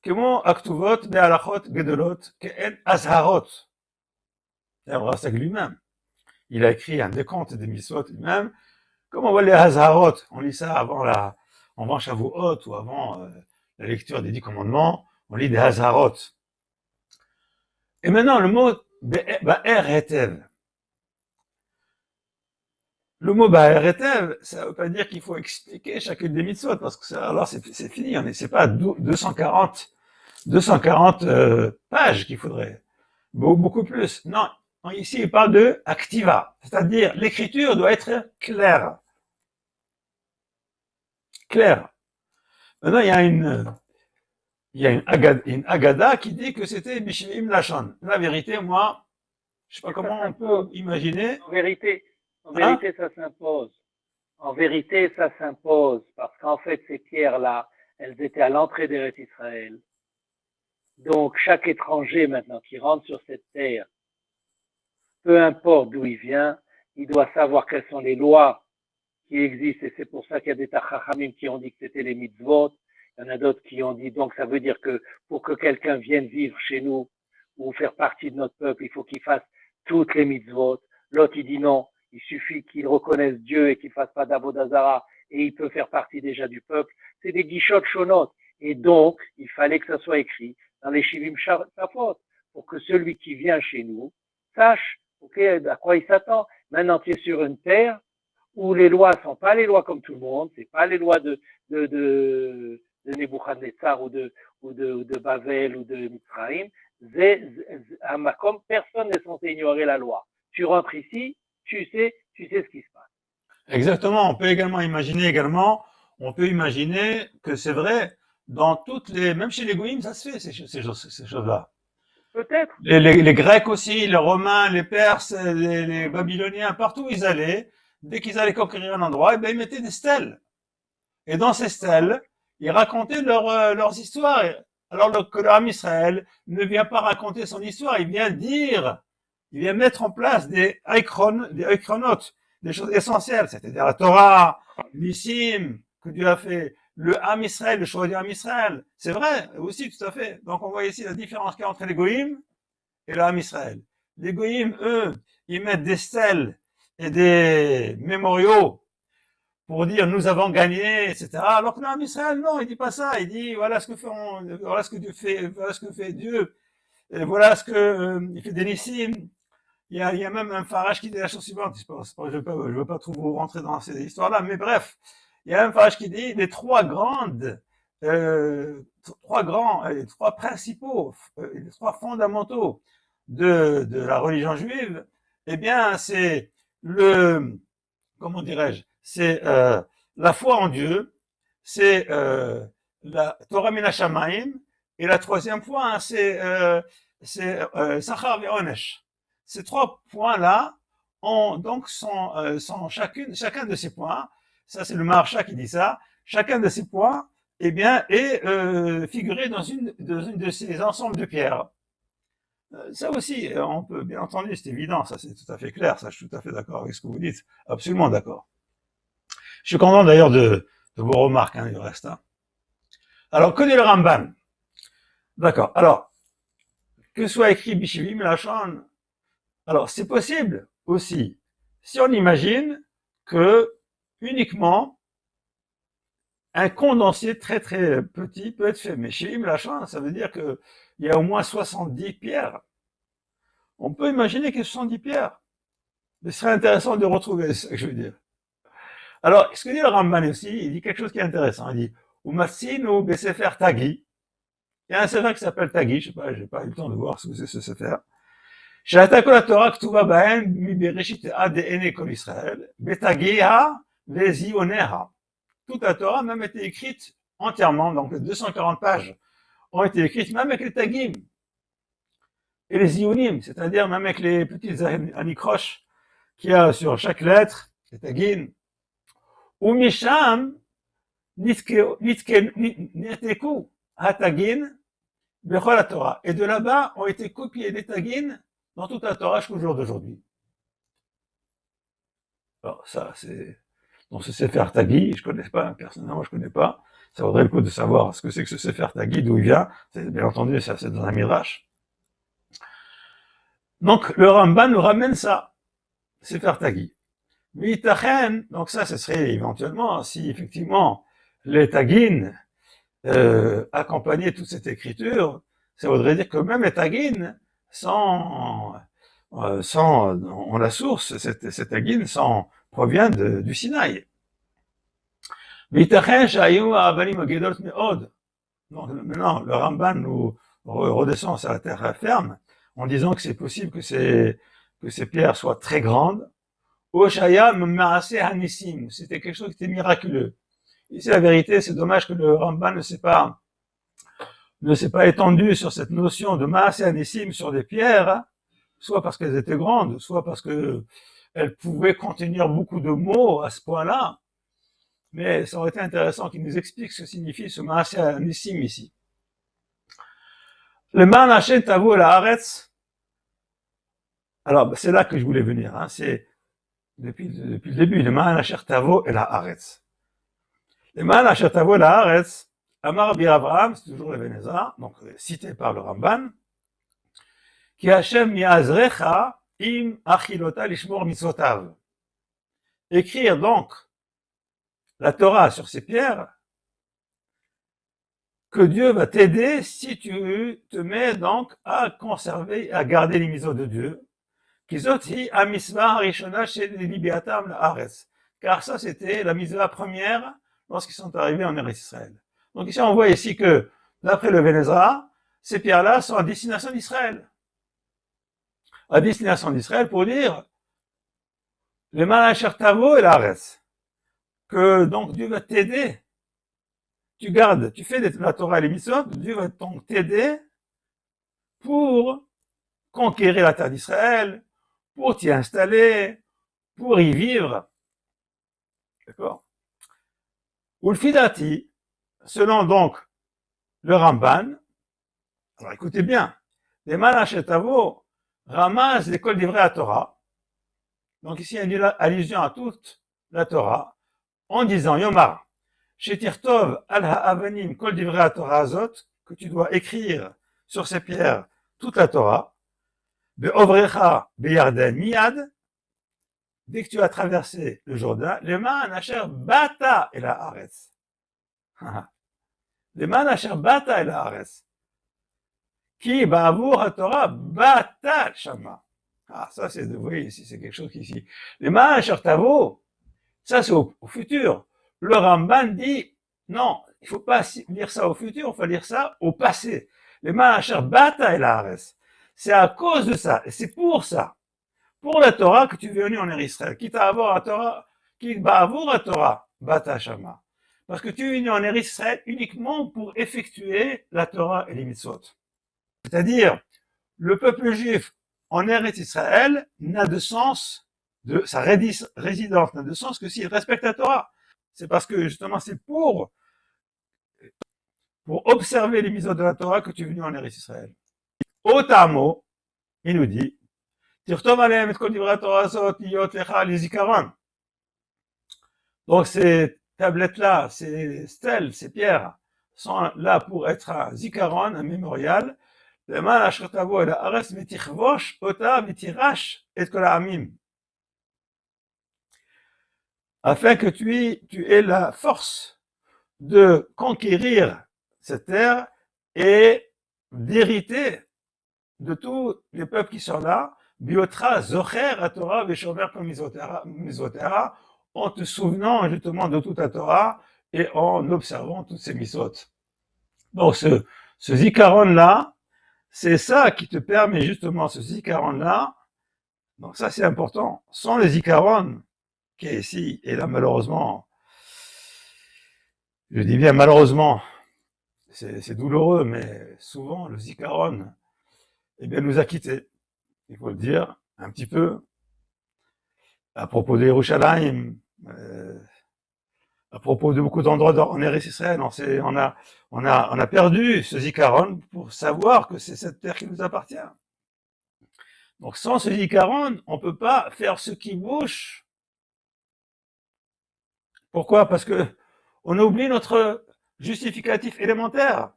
Kemo aktuvot be'alachot gedolot ke'en azharot. C'est Rassag lui-même. Il a écrit un décompte des mitzvot lui-même. Comme on voit les hazharot, on lit ça avant Shavuot ou avant la lecture des 10 commandements, on lit des hazharot. Et maintenant, le mot ba'er hetev. Le mot ba'er hetev, ça veut pas dire qu'il faut expliquer chacune des mitzvot, parce que alors c'est fini, c'est pas 240 pages qu'il faudrait. Beaucoup plus. Non, ici il parle de activa, c'est-à-dire l'écriture doit être claire. Claire. Maintenant, il y a une agada qui dit que c'était Bishvim Lachon. La vérité, moi, je sais pas comment on peut imaginer. En vérité, ça s'impose. En vérité, ça s'impose. Parce qu'en fait, ces pierres-là, elles étaient à l'entrée d'Eretz Israël. Donc, chaque étranger maintenant qui rentre sur cette terre, peu importe d'où il vient, il doit savoir quelles sont les lois qui existent. Et c'est pour ça qu'il y a des Tachachamim qui ont dit que c'était les mitzvot. Il y en a d'autres qui ont dit, donc ça veut dire que pour que quelqu'un vienne vivre chez nous ou faire partie de notre peuple, il faut qu'il fasse toutes les mitzvot. L'autre, il dit non, il suffit qu'il reconnaisse Dieu et qu'il fasse pas d'Avodazara et il peut faire partie déjà du peuple. C'est des guichottes chonotes. Et donc, il fallait que ça soit écrit dans les Shivim Shafot pour que celui qui vient chez nous sache à quoi il s'attend. Maintenant, tu es sur une terre où les lois sont pas les lois comme tout le monde, c'est pas les lois de Nebuchadnezzar ou de Bavel ou de Mitzrayim. À Makom, personne n'est censé ignorer la loi. Tu rentres ici, tu sais ce qui se passe. Exactement. On peut imaginer que c'est vrai dans même chez les Goïms, ça se fait, ces choses-là. Peut-être. Les Grecs aussi, les Romains, les Perses, les Babyloniens, partout où ils allaient, dès qu'ils allaient conquérir un endroit, ils mettaient des stèles. Et dans ces stèles, ils racontaient leurs histoires. Alors que l'âme Israël ne vient pas raconter son histoire, il vient mettre en place des ichronotes, des choses essentielles, c'est-à-dire la Torah, l'Issim, que Dieu a fait, le Ham Israël, le choix du Ham Israël. C'est vrai, aussi, tout à fait. Donc on voit ici la différence qu'il y a entre les Goïms et le Ham Israël. Les Goïms, eux, ils mettent des stèles et des mémoriaux pour dire nous avons gagné, etc. Alors que l'homme Israël, non, il dit pas ça. Il dit voilà ce que Dieu fait, voilà ce que fait Dieu, et voilà ce que il fait des nissim. Il y a même un Farage qui dit la chose suivante. Je veux pas trop vous rentrer dans ces histoires-là, mais bref, il y a un Farage qui dit les trois principaux, les trois fondamentaux de la religion juive. Eh bien, c'est comment dirais-je, c'est la foi en Dieu, c'est la Torah Mina Shamayim, et la troisième point, hein, c'est Sachar Ve'onesh. Ces trois points-là sont chacun de ces points, ça c'est le Maharsha qui dit ça, chacun de ces points, eh bien, est figuré dans une de ces ensembles de pierres. Ça aussi, on peut, bien entendu, c'est évident, ça c'est tout à fait clair, ça je suis tout à fait d'accord avec ce que vous dites, absolument d'accord. Je suis content d'ailleurs de de vos remarques, hein, du reste. Hein. Alors, que dit le Ramban? D'accord. Alors, que soit écrit Bishivim Lachon, alors c'est possible aussi, si on imagine que uniquement un condensé très très petit peut être fait. Mais Shivim Lachon, ça veut dire qu'il y a au moins 70 pierres. On peut imaginer qu'il y a 70 pierres. Mais ce serait intéressant de retrouver, c'est ce que je veux dire. Alors, ce que dit le Ramban aussi, il dit quelque chose qui est intéressant. Il dit, Umassin ou Besefer Tagi. Il y a un sefer qui s'appelle Tagi, je sais pas, j'ai pas eu le temps de voir ce que c'est ce sefer. She'ata kol haTorah ktuva bahem mi bereshit ad ene kol Israël, betagiha vezioneha. Toute la Torah même été écrite entièrement, donc les 240 pages ont été écrites même avec les tagim et les zionim, c'est-à-dire même avec les petites anicroches qu'il y a sur chaque lettre, les tagim. Ou misham nitkeku hatagin bechol la Torah. Et de là-bas ont été copiés les tagin dans toute la Torah jusqu'au jour d'aujourd'hui. Alors ça, c'est dans ce Sefer Tagi, je connais pas, personnellement je connais pas. Ça vaudrait le coup de savoir ce que c'est que ce Sefer Tagi, d'où il vient. C'est, bien entendu, ça c'est dans un Midrash. Donc le Ramban nous ramène ça, Sefer Tagi. Mitachen, donc ça, ce serait éventuellement, si effectivement les Tagin accompagnaient toute cette écriture, ça voudrait dire que même les Tagin, en la source, cette Tagin provient du Sinaï. וייתכן שהיו האבנים הגדולות מאוד. Donc maintenant, le Ramban nous redescend sur la terre ferme en disant que c'est possible que ces pierres soient très grandes. Oshaya Maaseh Hanissim, c'était quelque chose qui était miraculeux. Ici, la vérité, c'est dommage que le Ramban ne s'est pas étendu sur cette notion de Maaseh Hanissim sur des pierres, soit parce qu'elles étaient grandes, soit parce que elles pouvaient contenir beaucoup de mots à ce point-là. Mais ça aurait été intéressant qu'il nous explique ce que signifie ce Maaseh Hanissim ici. Le Man Hashem Tavo la Haaretz, alors c'est là que je voulais venir, hein, c'est depuis le début, le Man Hashem Tavo et la Haaretz. Le Man Hashem Tavo et la Haaretz, Amar Bir Avraham, c'est toujours le Vénézar, donc cité par le Ramban, qui Hashem Miazrecha im achilota lishmor mitzvotav. Écrire donc la Torah sur ces pierres, que Dieu va t'aider si tu te mets donc à conserver, à garder les mitzvot de Dieu. Car ça, c'était la mitzvah première lorsqu'ils sont arrivés en Eretz Israël. Donc ici, on voit ici que, d'après le Vénézra, ces pierres-là sont à destination d'Israël. À destination d'Israël pour dire le Malachar Tavo et l'Aretz. Que donc Dieu va t'aider. Tu gardes, tu fais la Torah et les mitzvot, Dieu va donc t'aider pour conquérir la terre d'Israël, pour t'y installer, pour y vivre. D'accord? Ou le Fidati, selon donc le Ramban, alors écoutez bien, les Malachetavo ramassent l'école d'Ivray à Torah. Donc ici, il y a une allusion à toute la Torah, en disant, Yomar, Shetirtov al ha'avanim kol d'Ivray Torah azot, que tu dois écrire sur ces pierres toute la Torah, be'ovrecha be'yarden miyad, dès que tu as traversé le Jourdain, le man asher bata el haaretz. Le man asher bata el haaretz. Qui ba'avour ha-Torah bata shama. Ah, ça c'est, vous voyez, c'est quelque chose qui ici. Le man asher tavo, ça c'est au futur. Le Ramban dit, non, il faut pas lire ça au futur, il faut lire ça au passé. Le man asher bata el haaretz. C'est à cause de ça, et c'est pour ça. Pour la Torah que tu es venu en Israël, quitte à avoir la Torah, qui va avoir la Torah, Bata Shama. Parce que tu es venu en Israël uniquement pour effectuer la Torah et les mitzvot. C'est-à-dire, le peuple juif en Eretz Israël n'a de sens, sa résidence n'a de sens que s'il respecte la Torah. C'est parce que justement c'est pour observer les mitzvot de la Torah que tu es venu en Eretz Israël. Otamo, il nous dit, donc c'est tablettes-là, ces stèles, ces pierres, sont là pour être un zikaron, un mémorial. Afin que tu aies la force de conquérir cette terre et d'hériter de tous les peuples qui sont là, biotra zocher à Torah veshomer misotera, en te souvenant justement de toute la Torah et en observant toutes ces misot. Donc ce zikaron-là, c'est ça qui te permet justement, ce zikaron-là, donc ça c'est important, sans le zikaron, qui est ici, et là malheureusement, je dis bien malheureusement, c'est douloureux, mais souvent le zikaron, eh bien, nous a quittés, il faut le dire, un petit peu, à propos de Yerushalayim, à propos de beaucoup d'endroits en Eretz Israël, on a perdu ce zikaron pour savoir que c'est cette terre qui nous appartient. Donc sans ce zikaron, on peut pas faire ce qui bouge. Pourquoi? Parce que on oublie notre justificatif élémentaire.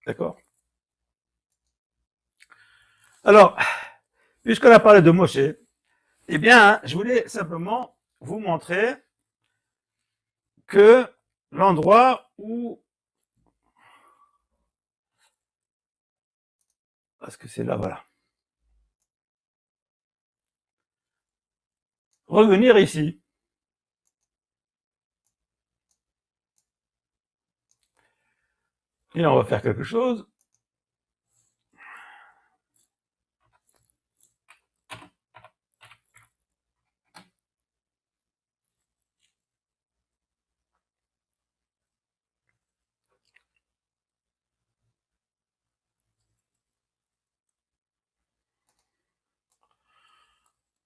D'accord? Alors, puisqu'on a parlé de Moshe, eh bien, je voulais simplement vous montrer que l'endroit où, parce que c'est là, voilà. Revenir ici. Et on va faire quelque chose.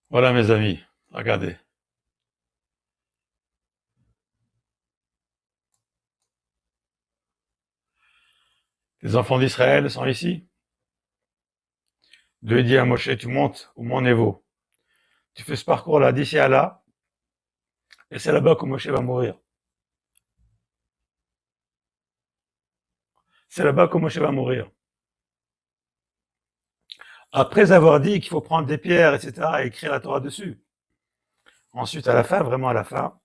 Voilà mes amis, regardez. Les enfants d'Israël sont ici. Dieu dit à Moshe, tu montes au mont Nebo. Tu fais ce parcours-là d'ici à là, et c'est là-bas que Moshe va mourir. C'est là-bas que Moshe va mourir. Après avoir dit qu'il faut prendre des pierres, etc., et écrire la Torah dessus. Ensuite, à la fin, vraiment à la fin,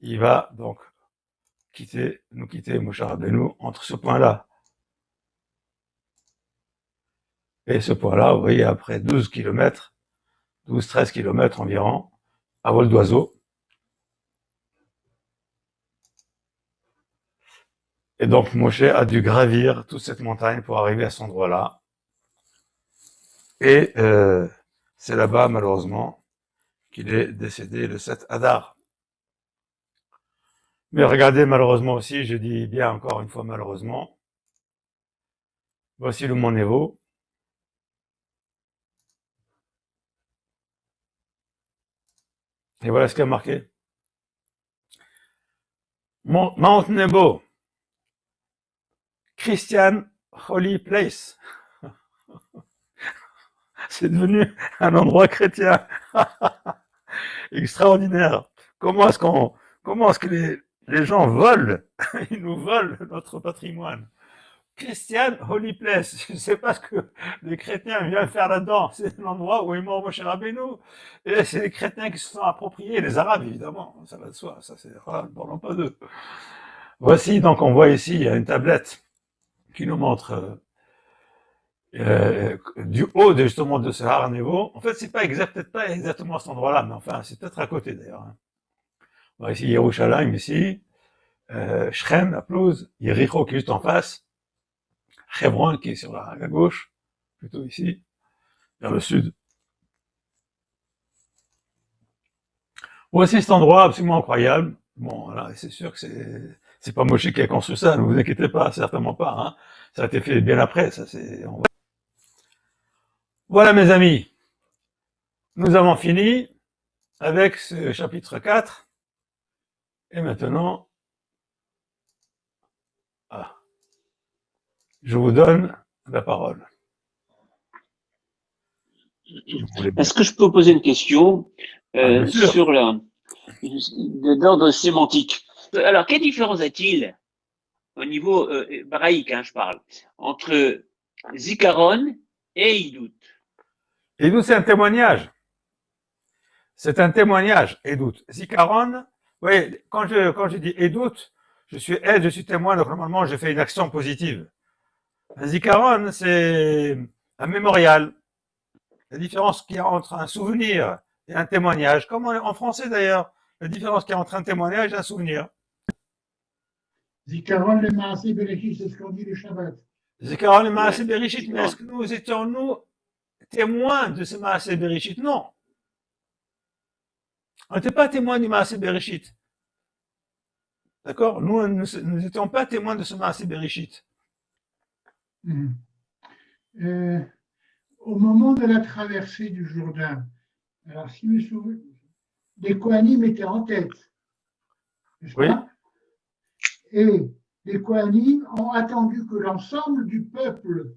il va donc nous quitter, Moshe Rabbeinu, entre ce point-là et ce point-là. Vous voyez, après 12 kilomètres, 12-13 kilomètres environ, à vol d'oiseau. Et donc, Moshe a dû gravir toute cette montagne pour arriver à cet endroit-là. Et c'est là-bas, malheureusement, qu'il est décédé le 7 Adar. Mais regardez, malheureusement aussi, je dis bien encore une fois malheureusement, voici le mont Nebo. Et voilà ce qu'il y a marqué. Mount Nebo, Christian Holy Place. C'est devenu un endroit chrétien. Extraordinaire. Comment est-ce que les gens volent? Ils nous volent notre patrimoine. Christian Holy Place. Je ne sais pas ce que les chrétiens viennent faire là-dedans. C'est l'endroit où est mort Moshe Rabbeinu. Et c'est les chrétiens qui se sont appropriés, les Arabes évidemment. Ça va de soi. Ça c'est, parlons pas d'eux. Voici, donc on voit ici, il y a une tablette qui nous montre du haut justement de ce Har Nebo. En fait, c'est peut-être pas exactement cet endroit-là, mais enfin, c'est peut-être à côté d'ailleurs. Hein. Bon, ici, Yerushalayim, ici, Shrem, la pelouse, Yericho qui est juste en face, Hebron qui est sur la gauche, plutôt ici, vers le sud. Voici cet endroit absolument incroyable. Bon, voilà, c'est sûr que c'est pas Moshe qui a construit ça, ne vous inquiétez pas, certainement pas. Hein. Ça a été fait bien après, ça c'est. Voilà mes amis, nous avons fini avec ce chapitre 4. Et maintenant, je vous donne la parole. Est-ce que je peux poser une question Bien sûr. sur d'ordre sémantique? Alors, quelle différence a-t-il au niveau baraïque, je parle, entre Zikaron et Idout? Edout, c'est un témoignage. C'est un témoignage, Edout. Zikaron, oui, quand je dis Edout, je suis aide, je suis témoin, donc normalement, je fais une action positive. Un Zikaron, c'est un mémorial. La différence qu'il y a entre un souvenir et un témoignage, comme en français d'ailleurs, la différence qu'il y a entre un témoignage et un souvenir. Zikaron le Maaseh Bereshit, c'est ce qu'on dit le Shabbat. Zikaron le Maaseh Ouais. Bereshit, mais est-ce que nous étions, nous, témoins de ce Maaseh Bereshit? Non. On n'était pas témoins du Maaseh Bereshit. D'accord? Nous n'étions pas témoins de ce Maaseh Bereshit. Mhm. Au moment de la traversée du Jourdain, alors si me souviens, les Kohanim étaient en tête, n'est-ce Oui. pas? Et les Kohanim ont attendu que l'ensemble du peuple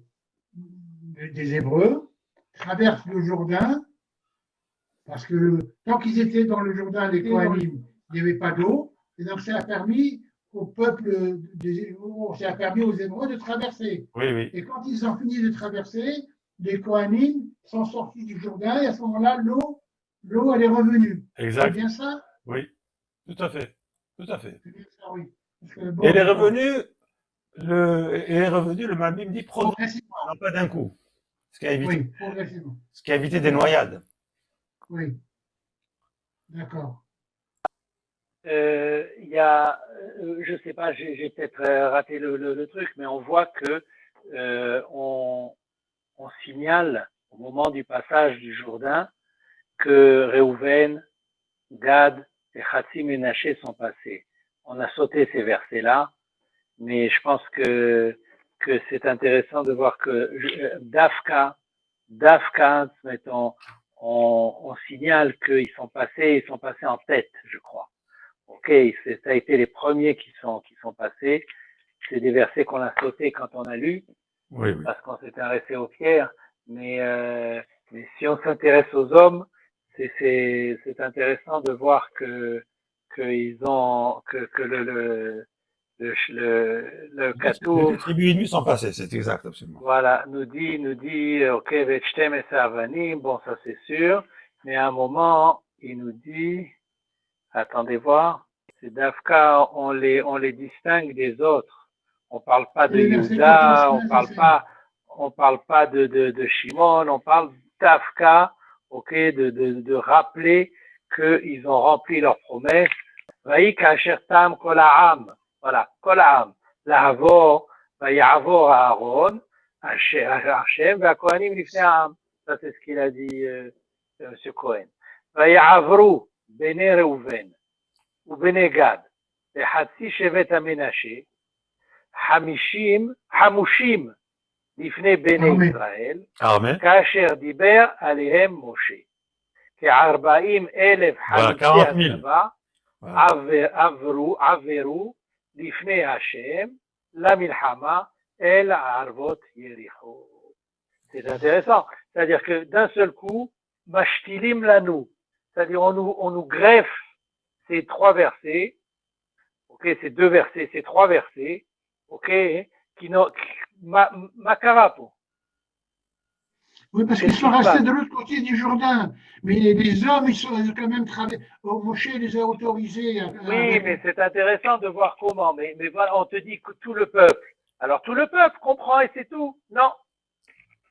des Hébreux traverse le Jourdain, parce que tant qu'ils étaient dans le Jourdain, les Kohanim, il n'y avait pas d'eau, et donc ça a permis au peuple ça a permis aux Hébreux de traverser. Oui, oui. Et quand ils ont fini de traverser, les Kohanim sont sortis du Jourdain, et à ce moment-là, l'eau, elle est revenue. Exact. C'est bien ça? Oui. Tout à fait. Tout à fait. C'est bien ça, oui. Parce que, bon, Et il est revenu, le Malbim dit progressivement, non pas d'un coup. oui, progressivement. Ce qui a évité des noyades. Oui, d'accord. Il y a, je sais pas, j'ai peut-être raté le truc, mais on voit que on signale au moment du passage du Jourdain que Réhouven, Gad et Khatsi Ménaché sont passés. On a sauté ces versets-là, mais je pense que c'est intéressant de voir que Dafka, mettons, on signale qu'ils sont passés en tête, je crois. Ok, ça a été les premiers qui sont passés. C'est des versets qu'on a sautés quand on a lu, Oui, oui. parce qu'on s'est intéressé aux pierres. Mais si on s'intéresse aux hommes, c'est intéressant de voir que le Les Katouf, tribus ennemies sont passées, c'est exact, absolument. voilà, nous dit, ok, Vetchtem et Sarvanim, bon, ça c'est sûr, mais à un moment, il nous dit, attendez voir, c'est Dafka, on les distingue des autres. On parle pas de Yehuda, on parle pas de Shimon, on parle Dafka, ok, de rappeler qu'ils ont rempli leurs promesses. Vaïk asher tam kol ha'am, voilà, kol ha'am, לעבור, ויעבור אהרון, השם והכהנים לפני העם. Ça c'est ce qu'il a dit, M. Cohen. ויעברו בני ראובן, ובני גד, לחצי שבט המנשה, חמושים לפני בני ישראל, כאשר דיבר עליהם משה. כ40,000 חלוצי הצבא עברו לפני השם למלחמה אל ערבות יריחו. C'est intéressant. C'est-à-dire que d'un seul coup, mashtilim lanu, c'est-à-dire on nous greffe ces trois versets, ok, ces deux versets, ces trois versets, ok, qui n'ont, makarapo. Oui, parce qu'ils sont restés de l'autre côté du Jourdain. Mais les hommes, ils sont quand même traversés. Moshe les a autorisés. Oui, mais c'est intéressant de voir comment. Mais voilà, on te dit que tout le peuple. Alors tout le peuple comprend et c'est tout. Non.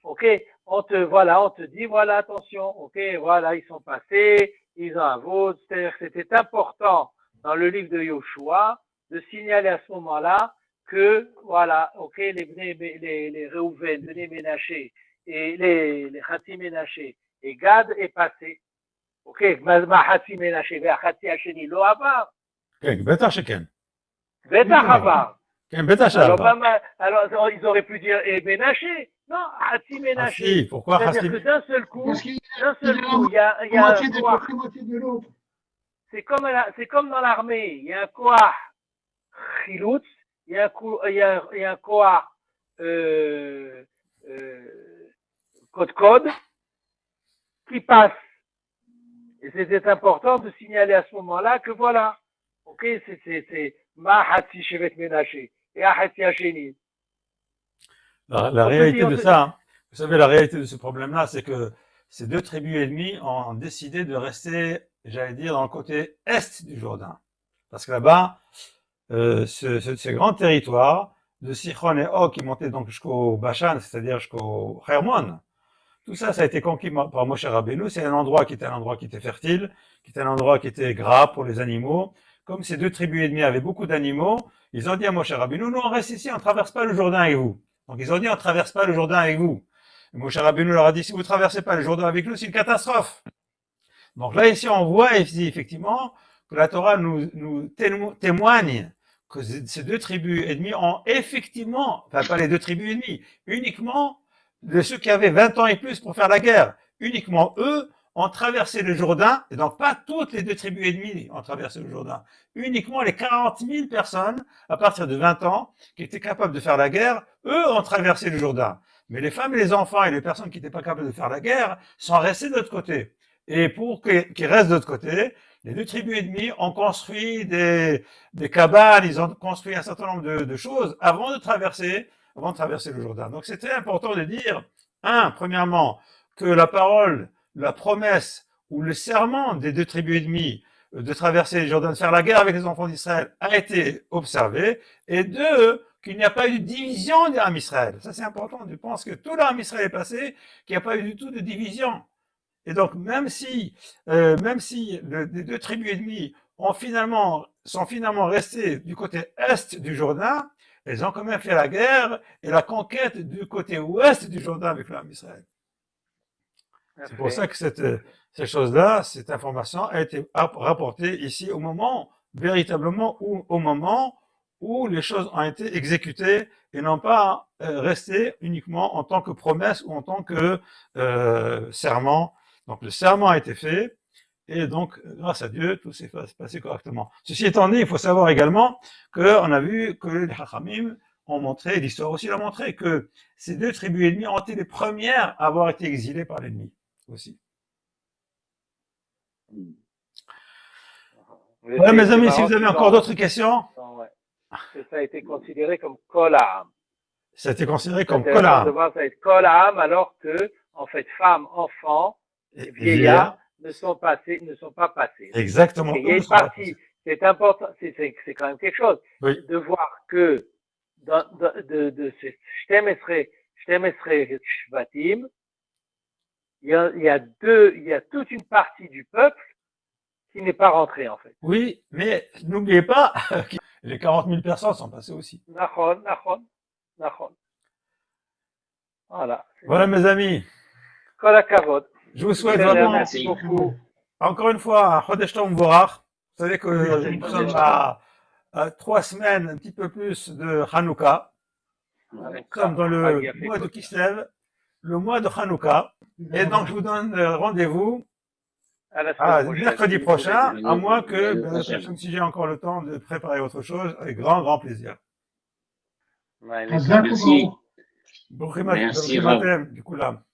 Ok, on te dit, voilà, attention, ok, voilà, ils sont passés, ils ont un vote, c'est-à-dire que c'était important dans le livre de Yoshua de signaler à ce moment-là que, voilà, ok, les Réhouven, les Ménaché, et les Khatsi Ménaché, et Gad est passé. Ok, ma Khatsi Ménaché, vers Khatsi Hacheni, lo avar. בטח שכן. בטח עבר. כן, בטח שעבר. Alors, ils auraient pu dire, et Ménaché. Non, Hatsi Ménaché. Pourquoi C'est-à-dire que d'un seul coup, il y a un koach. C'est comme dans l'armée. Il y a un koach chiloutz, il y a un koach code qui passe. Et c'était important de signaler à ce moment-là que voilà, Ok, c'est Mahatsi Shevet Menaché et Ahatsi Hasheni. La réalité de ça, hein, vous savez, la réalité de ce problème-là, c'est que ces deux tribus ennemies ont décidé de rester, j'allais dire, dans le côté est du Jourdain. Parce que là-bas, ce grand territoire de Sichon et Og qui montait donc jusqu'au Bashan, c'est-à-dire jusqu'au Hermon, tout ça, ça a été conquis par Moshe Rabbeinu. C'est un endroit qui était fertile, qui était un endroit qui était gras pour les animaux. Comme ces deux tribus ennemies avaient beaucoup d'animaux, ils ont dit à Moshe Rabbeinu, nous on reste ici, on ne traverse pas le Jourdain avec vous. Donc ils ont dit, on ne traverse pas le Jourdain avec vous. Et Moshe Rabbeinu leur a dit, si vous ne traversez pas le Jourdain avec nous, c'est une catastrophe. Donc là, ici, on voit effectivement que la Torah nous témoigne que ces deux tribus ennemies ont effectivement, enfin pas les deux tribus ennemies, uniquement de ceux qui avaient 20 ans et plus pour faire la guerre, uniquement eux ont traversé le Jourdain, et donc pas toutes les deux tribus ennemies ont traversé le Jourdain, uniquement les 40 000 personnes à partir de 20 ans qui étaient capables de faire la guerre, eux ont traversé le Jourdain. Mais les femmes et les enfants et les personnes qui n'étaient pas capables de faire la guerre sont restés de l'autre côté. Et pour qu'ils restent de l'autre côté, les deux tribus ennemies ont construit des cabanes, ils ont construit un certain nombre de choses avant de traverser le Jourdain. Donc c'est très important de dire, premièrement, que la parole, la promesse ou le serment des deux tribus ennemies de traverser le Jourdain, de faire la guerre avec les enfants d'Israël a été observé, et deux, qu'il n'y a pas eu de division de l'âme Israël. Ça c'est important, je pense que tout l'âme Israël est passé, qu'il n'y a pas eu du tout de division. Et donc, même si les deux tribus ennemies sont finalement restées du côté est du Jourdain, elles ont quand même fait la guerre et la conquête du côté ouest du Jourdain avec l'armée d'Israël. C'est pour ça que cette chose-là, cette information a été rapportée ici véritablement au moment où les choses ont été exécutées et non pas restées uniquement en tant que promesse ou en tant que serment. Donc le serment a été fait, et donc grâce à Dieu, tout s'est passé correctement. Ceci étant dit, il faut savoir également qu'on a vu que les Chachamim ont montré, l'histoire aussi l'a montré, que ces deux tribus ennemies ont été les premières à avoir été exilées par l'ennemi aussi. Voilà mes amis, si vous avez encore d'autres questions. Ça a été considéré comme Kolam. Ça a été considéré comme Kolam. Ça a été Kolam, alors que, en fait, femmes, enfants, et vieillards ne sont pas passés. Exactement. Il y a une partie, c'est important, c'est quand même quelque chose, oui, de voir que de ces Shtemesre Shvatim, il y a toute une partie du peuple qui n'est pas rentrée, en fait. Oui, mais n'oubliez pas que les 40 000 personnes sont passées aussi. Nachon. Voilà mes amis. Kol hakavod. Je vous souhaite vraiment, Merci beaucoup. Encore une fois, un Chodesh Tov Mevorach. Vous savez que nous sommes à 3 semaines, un petit peu plus de Hanouka. Nous sommes dans le mois de Kislev, le mois de Hanouka. Et donc, je vous donne rendez-vous mercredi prochain, à moins que, si j'ai encore le temps de préparer autre chose, avec grand plaisir. Merci. Merci. Du coup là.